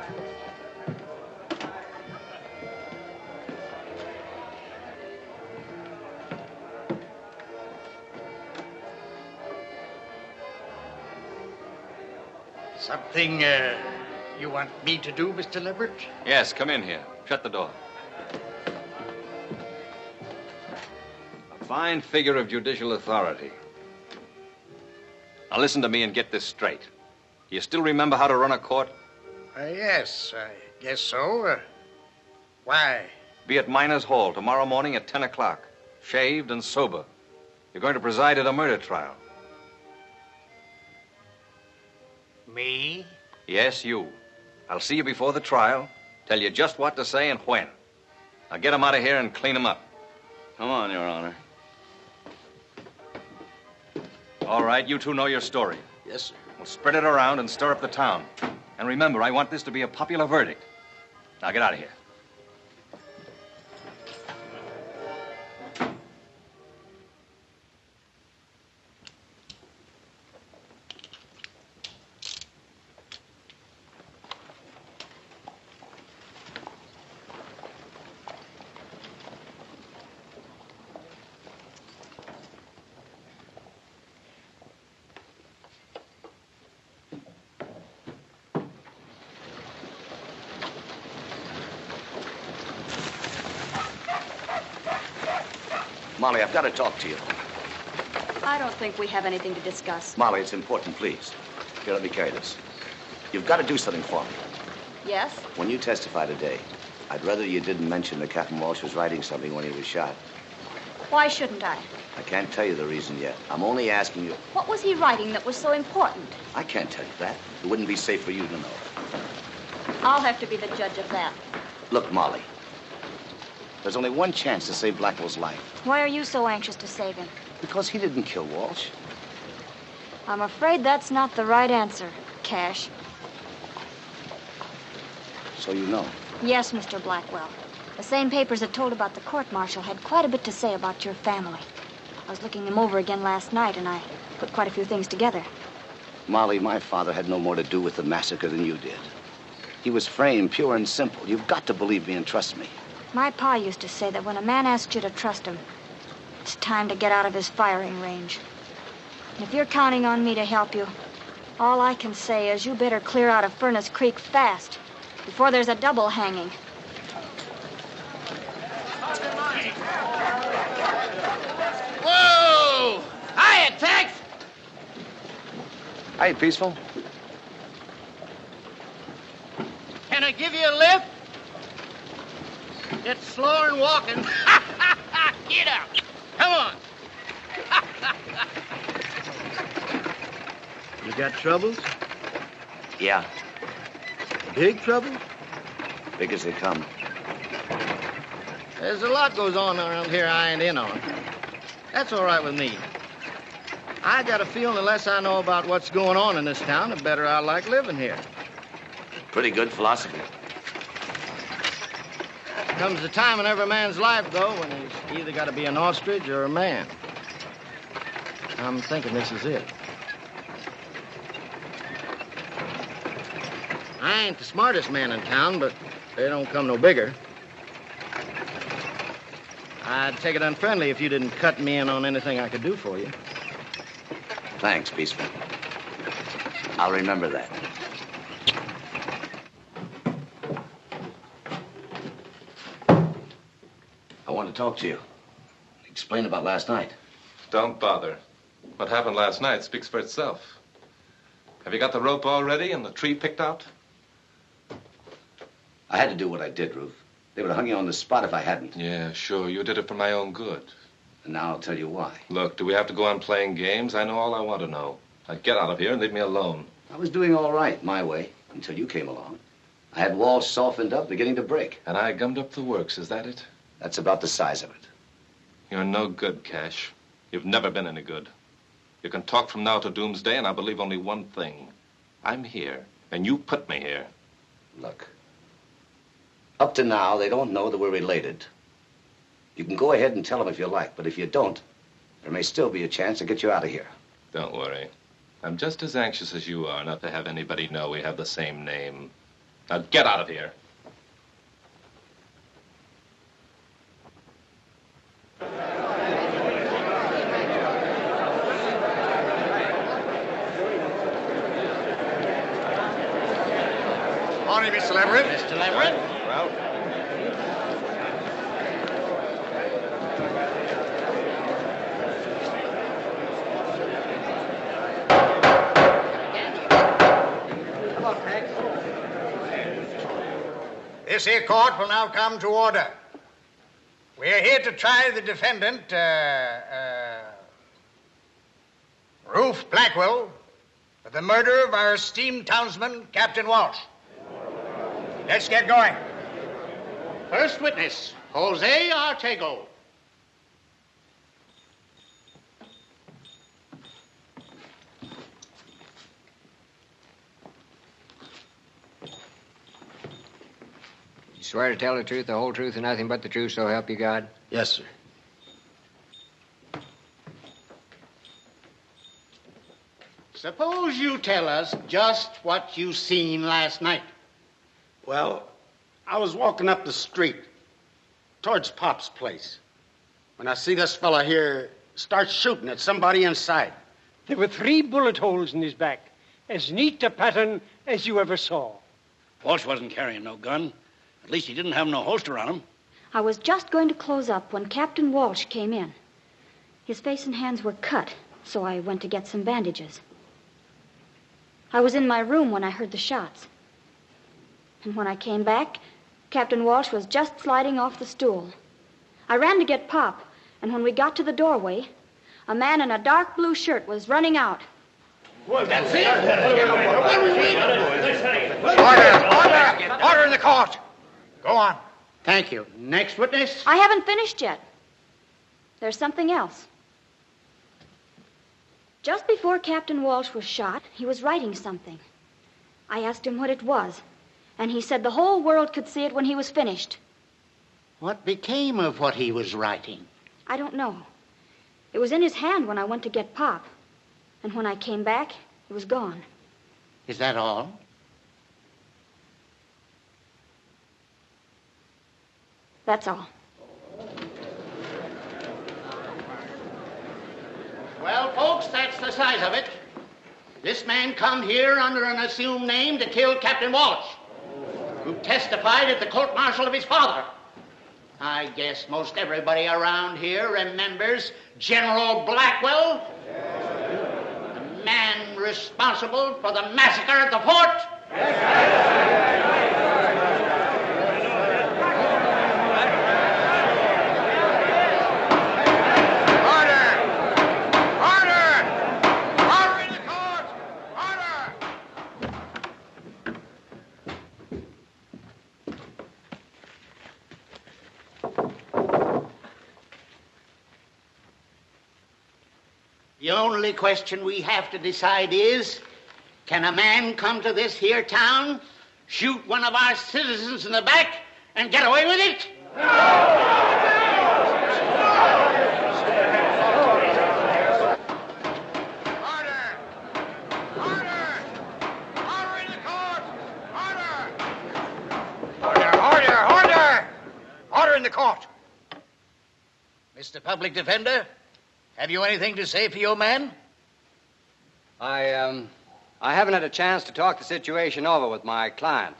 S20: Something, you want me to do, Mr. Leverett?
S5: Yes, come in here. Shut the door. A fine figure of judicial authority. Now listen to me and get this straight. Do you still remember how to run a court?
S20: Yes, I guess so. Why?
S5: Be at Miners Hall tomorrow morning at 10 o'clock. Shaved and sober. You're going to preside at a murder trial.
S20: Me?
S5: Yes, you. I'll see you before the trial, tell you just what to say and when. Now get him out of here and clean him up.
S3: Come on, Your Honor.
S5: All right, you two know your story.
S22: Yes, sir.
S5: We'll spread it around and stir up the town. And remember, I want this to be a popular verdict. Now get out of here.
S22: Molly, I've got to talk to you.
S19: I don't think we have anything to discuss.
S22: Molly, it's important, please. Here, let me carry this. You've got to do something for me.
S19: Yes?
S22: When you testify today, I'd rather you didn't mention that Captain Walsh was writing something when he was shot.
S19: Why shouldn't I?
S22: I can't tell you the reason yet. I'm only asking you.
S19: What was he writing that was so important?
S22: I can't tell you that. It wouldn't be safe for you to know.
S19: I'll have to be the judge of that.
S22: Look, Molly. There's only one chance to save Blackwell's life.
S19: Why are you so anxious to save him?
S22: Because he didn't kill Walsh.
S19: I'm afraid that's not the right answer, Cash.
S22: So you know.
S19: Yes, Mr. Blackwell. The same papers that told about the court-martial had quite a bit to say about your family. I was looking them over again last night, and I put quite a few things together.
S22: Molly, my father had no more to do with the massacre than you did. He was framed pure and simple. You've got to believe me and trust me.
S19: My pa used to say that when a man asks you to trust him, it's time to get out of his firing range. And if you're counting on me to help you, all I can say is you better clear out of Furnace Creek fast, before there's a double hanging.
S2: Whoa! Hiya, Tex!
S22: Hey, Peaceful.
S2: Can I give you a lift? It's slower than walking. Get out. Come on.
S8: You got troubles?
S22: Yeah,
S8: Big trouble?
S22: big as they come.
S8: There's a lot goes on around here I ain't in on. That's all right with me. I got a feeling the less I know about what's going on in this town, the better I like living here.
S22: Pretty good philosophy.
S8: Comes a time in every man's life, though, when he's either got to be an ostrich or a man. I'm thinking this is it. I ain't the smartest man in town, but they don't come no bigger. I'd take it unfriendly if you didn't cut me in on anything I could do for you.
S22: Thanks, Peaceful. I'll remember that. I want to talk to you. Explain about last night.
S10: Don't bother. What happened last night speaks for itself. Have you got the rope all ready and the tree picked out?
S22: I had to do what I did, Ruth. They would have hung you on the spot if I hadn't.
S10: Yeah, sure. You did it for my own good.
S22: And now I'll tell you why.
S10: Look, do we have to go on playing games? I know all I want to know. Now get out of here and leave me alone.
S22: I was doing all right, my way, until you came along. I had walls softened up, beginning to break.
S10: And I gummed up the works, is that it?
S22: That's about the size of it.
S10: You're no good, Cash. You've never been any good. You can talk from now to doomsday, and I believe only one thing. I'm here, and you put me here.
S22: Look, up to now, they don't know that we're related. You can go ahead and tell them if you like, but if you don't, there may still be a chance to get you out of here.
S10: Don't worry. I'm just as anxious as you are not to have anybody know we have the same name. Now get out of here.
S18: Morning, Mr. Leverett.
S2: Mr. Leverett?
S18: Well,
S2: Come on, Tex.
S18: this here court will now come to order. We are here to try the defendant, Ruth Blackwell, for the murder of our esteemed townsman, Captain Walsh. Let's get going.
S2: First witness, Jose Artego.
S1: Swear to tell the truth, the whole truth, and nothing but the truth, so help you God?
S15: Yes, sir.
S18: Suppose you tell us just what you seen last night.
S12: Well, I was walking up the street towards Pop's place when I see this fella here start shooting at somebody inside.
S14: There were 3 bullet holes in his back, as neat a pattern as you ever saw.
S20: Walsh wasn't carrying no gun. At least he didn't have no holster on him.
S19: I was just going to close up when Captain Walsh came in. His face and hands were cut, so I went to get some bandages. I was in my room when I heard the shots. And when I came back, Captain Walsh was just sliding off the stool. I ran to get Pop, and when we got to the doorway, a man in a dark blue shirt was running out.
S18: That's it. What are we waiting for? Order in the court. Go on.
S12: Thank you. Next witness?
S19: I haven't finished yet. There's something else. Just before Captain Walsh was shot, he was writing something. I asked him what it was, and he said the whole world could see it when he was finished.
S18: What became of what he was writing?
S19: I don't know. It was in his hand when I went to get Pop. And when I came back, it was gone.
S18: Is that all?
S19: That's all.
S18: Well, folks, that's the size of it. This man come here under an assumed name to kill Captain Walsh, who testified at the court-martial of his father. I guess most everybody around here remembers General Blackwell, the man responsible for the massacre at the fort. The only question we have to decide is, can a man come to this here town, shoot one of our citizens in the back, and get away with it? Order in the court. Mr. Public Defender, have you anything to say for your man?
S1: I haven't had a chance to talk the situation over with my client.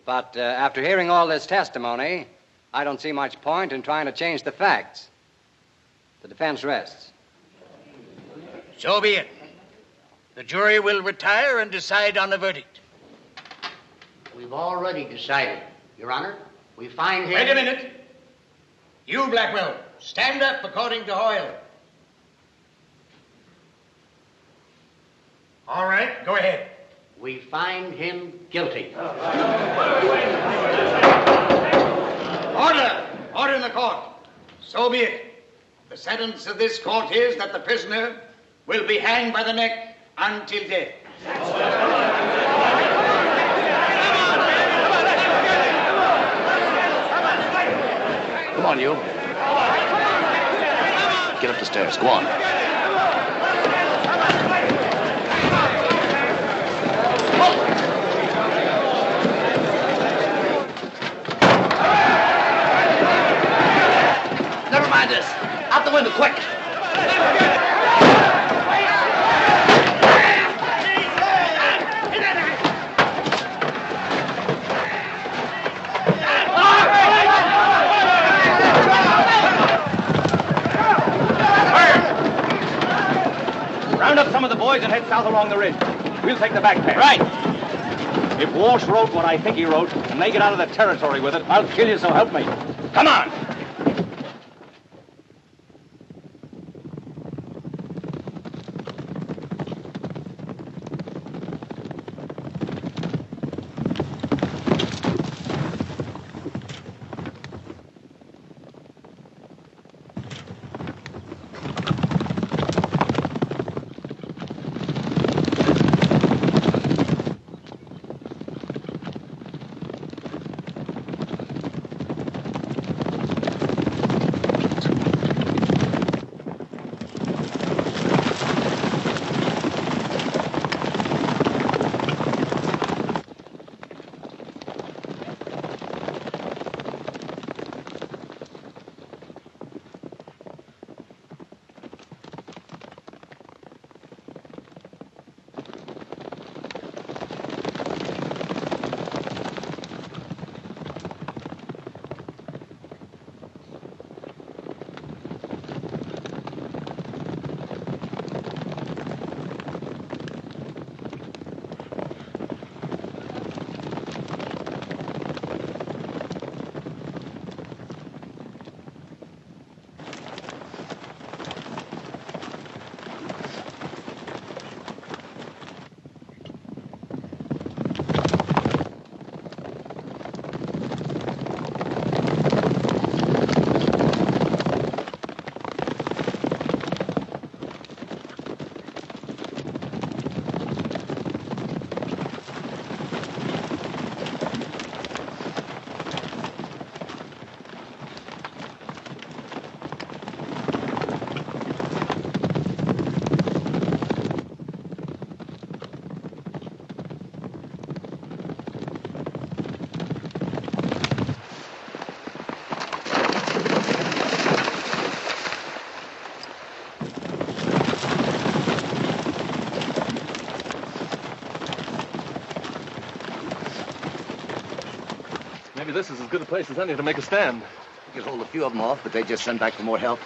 S1: But after hearing all this testimony, I don't see much point in trying to change the facts. The defense rests.
S18: So be it. The jury will retire and decide on the verdict. We've already decided, Your Honor. We find him... Wait a minute. You, Blackwell, stand up according to Hoyle. All right, go ahead. We find him guilty. Order! Order in the court. So be it. The sentence of this court is that the prisoner will be hanged by the neck until death.
S15: Come on, you. Get up the stairs. Go on.
S18: Never mind this. Out the window, quick.
S6: Round up some of the boys and head south along the ridge. We'll take the back path. Right. If Walsh wrote what I think he wrote, and they get out of the territory with it, I'll kill you, so help me. Come on!
S10: maybe this is as good a place as any to make a stand.
S15: We could hold a few of them off, but they just send back for more help.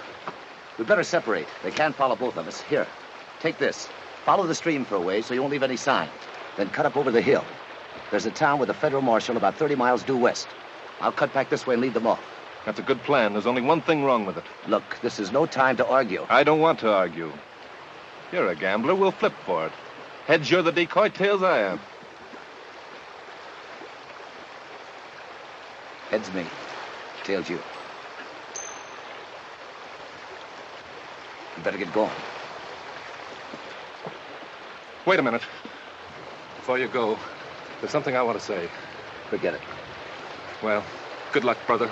S15: We'd better separate. They can't follow both of us. Here, take this. Follow the stream for a way so you won't leave any sign. Then cut up over the hill. There's a town with a federal marshal about 30 miles due west. I'll cut back this way and lead them off.
S10: That's a good plan. There's only one thing wrong with it.
S15: Look, this is no time to argue.
S10: I don't want to argue. You're a gambler. We'll flip for it. Heads, you're the decoy. Tails, I am.
S15: Heads me. Tails you. You better get going.
S10: Wait a minute. Before you go, there's something I want to say.
S15: Forget it.
S10: Well, good luck, brother.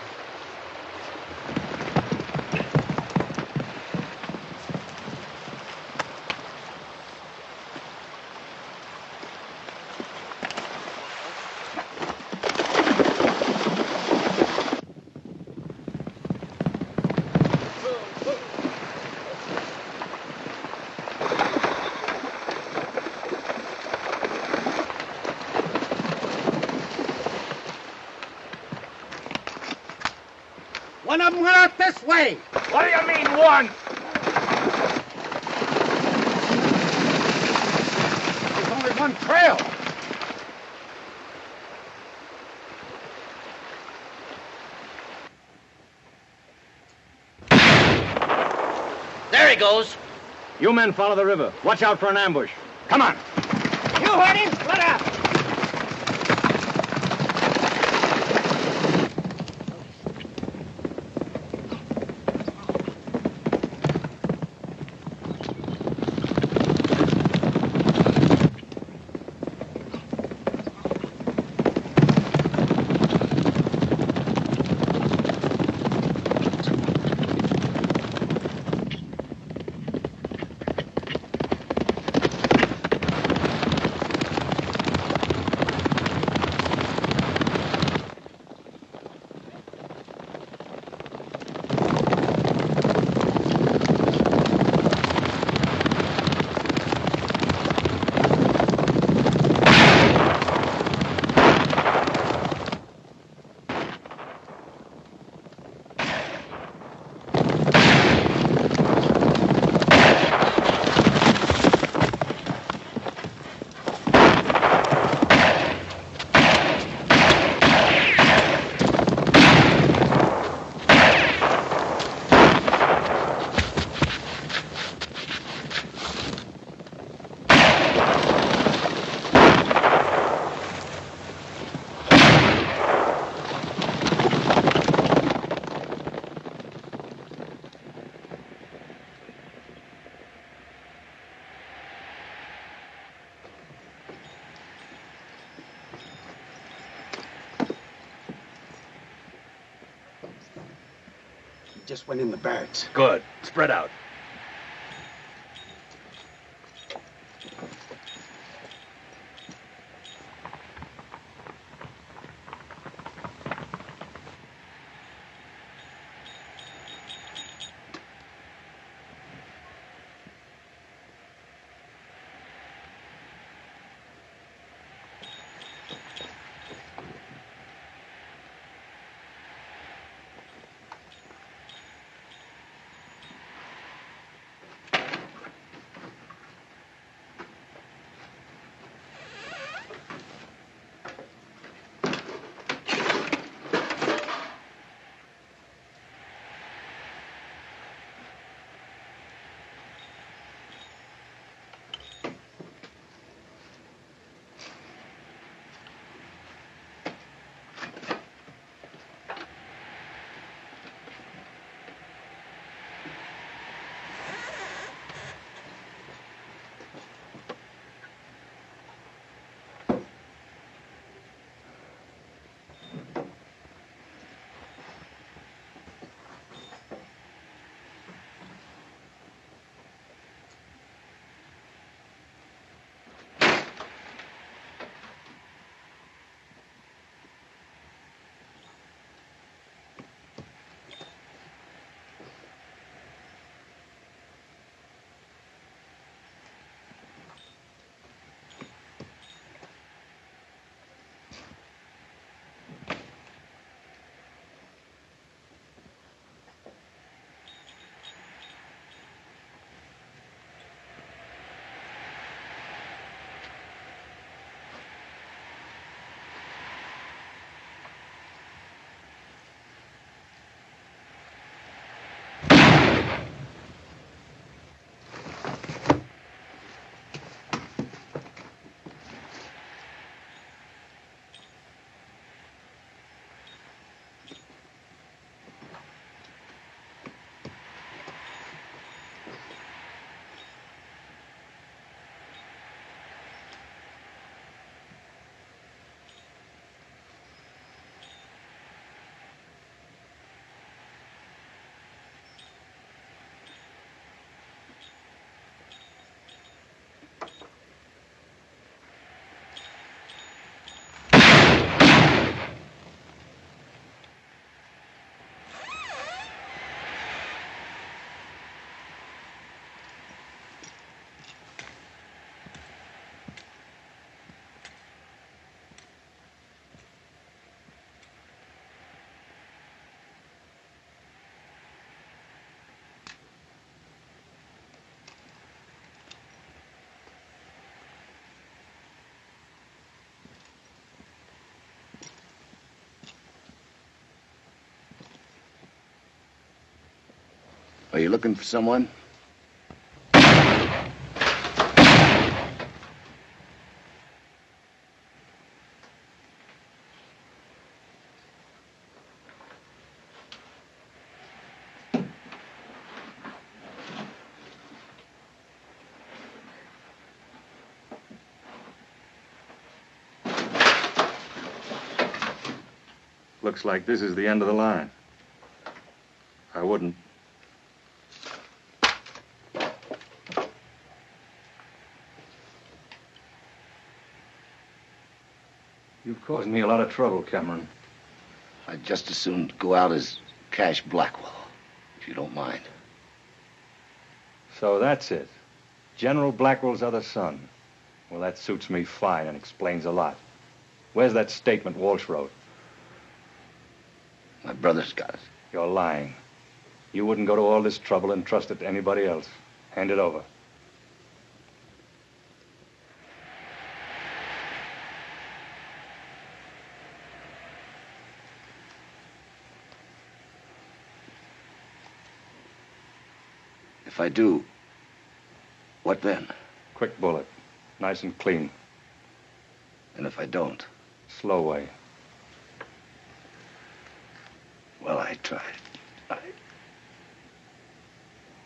S12: One of them went out this way.
S6: What do you mean, one?
S12: There's only one trail.
S6: There he goes. You men follow the river. Watch out for an ambush. Come on.
S12: You heard him. Split up. Just went in the barracks.
S6: Good. Spread out.
S22: Are you looking for someone?
S5: Looks like this is the end of the line. I wouldn't. You've caused me a lot of trouble, Cameron.
S22: I'd just as soon go out as Cash Blackwell, if you don't mind.
S5: So that's it. General Blackwell's other son. Well, that suits me fine and explains a lot. Where's that statement Walsh wrote?
S22: My brother's got it.
S5: You're lying. You wouldn't go to all this trouble and trust it to anybody else. Hand it over.
S22: If I do, what then?
S5: Quick bullet. Nice and clean.
S22: And if I don't?
S5: Slow way.
S22: Well, I tried.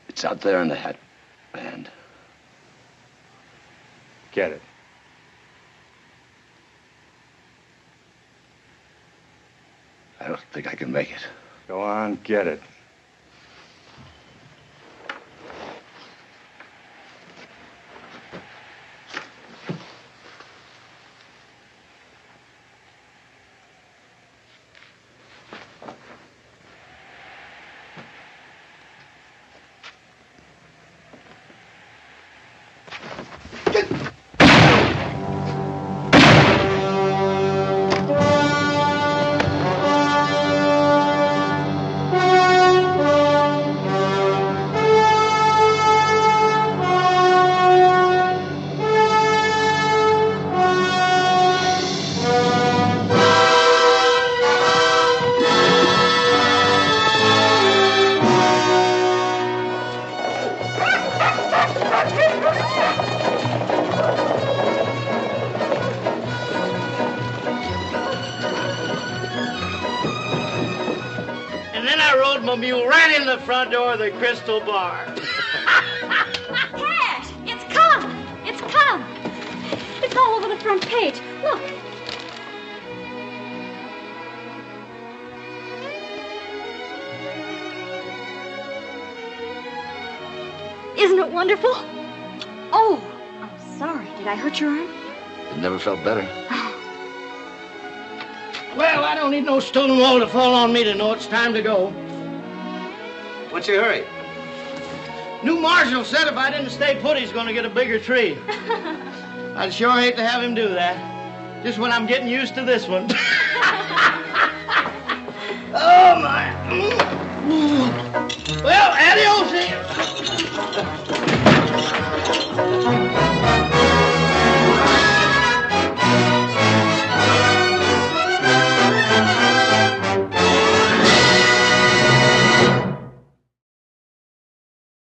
S22: It's out there in the hat band.
S5: Get it.
S22: I don't think I can make it.
S5: Go on, get it.
S2: Front door of the Crystal Bar.
S19: Cash! It's come! It's come! It's all over the front page. Look. Isn't it wonderful? Oh, I'm sorry. Did I hurt your arm?
S22: It never felt better.
S2: Well, I don't need no stone wall to fall on me to know it's time to go.
S7: What's your hurry?
S2: New marshal said if I didn't stay put, he's going to get a bigger tree. I'd sure hate to have him do that. Just when I'm getting used to this one. Oh, my. Well, adios.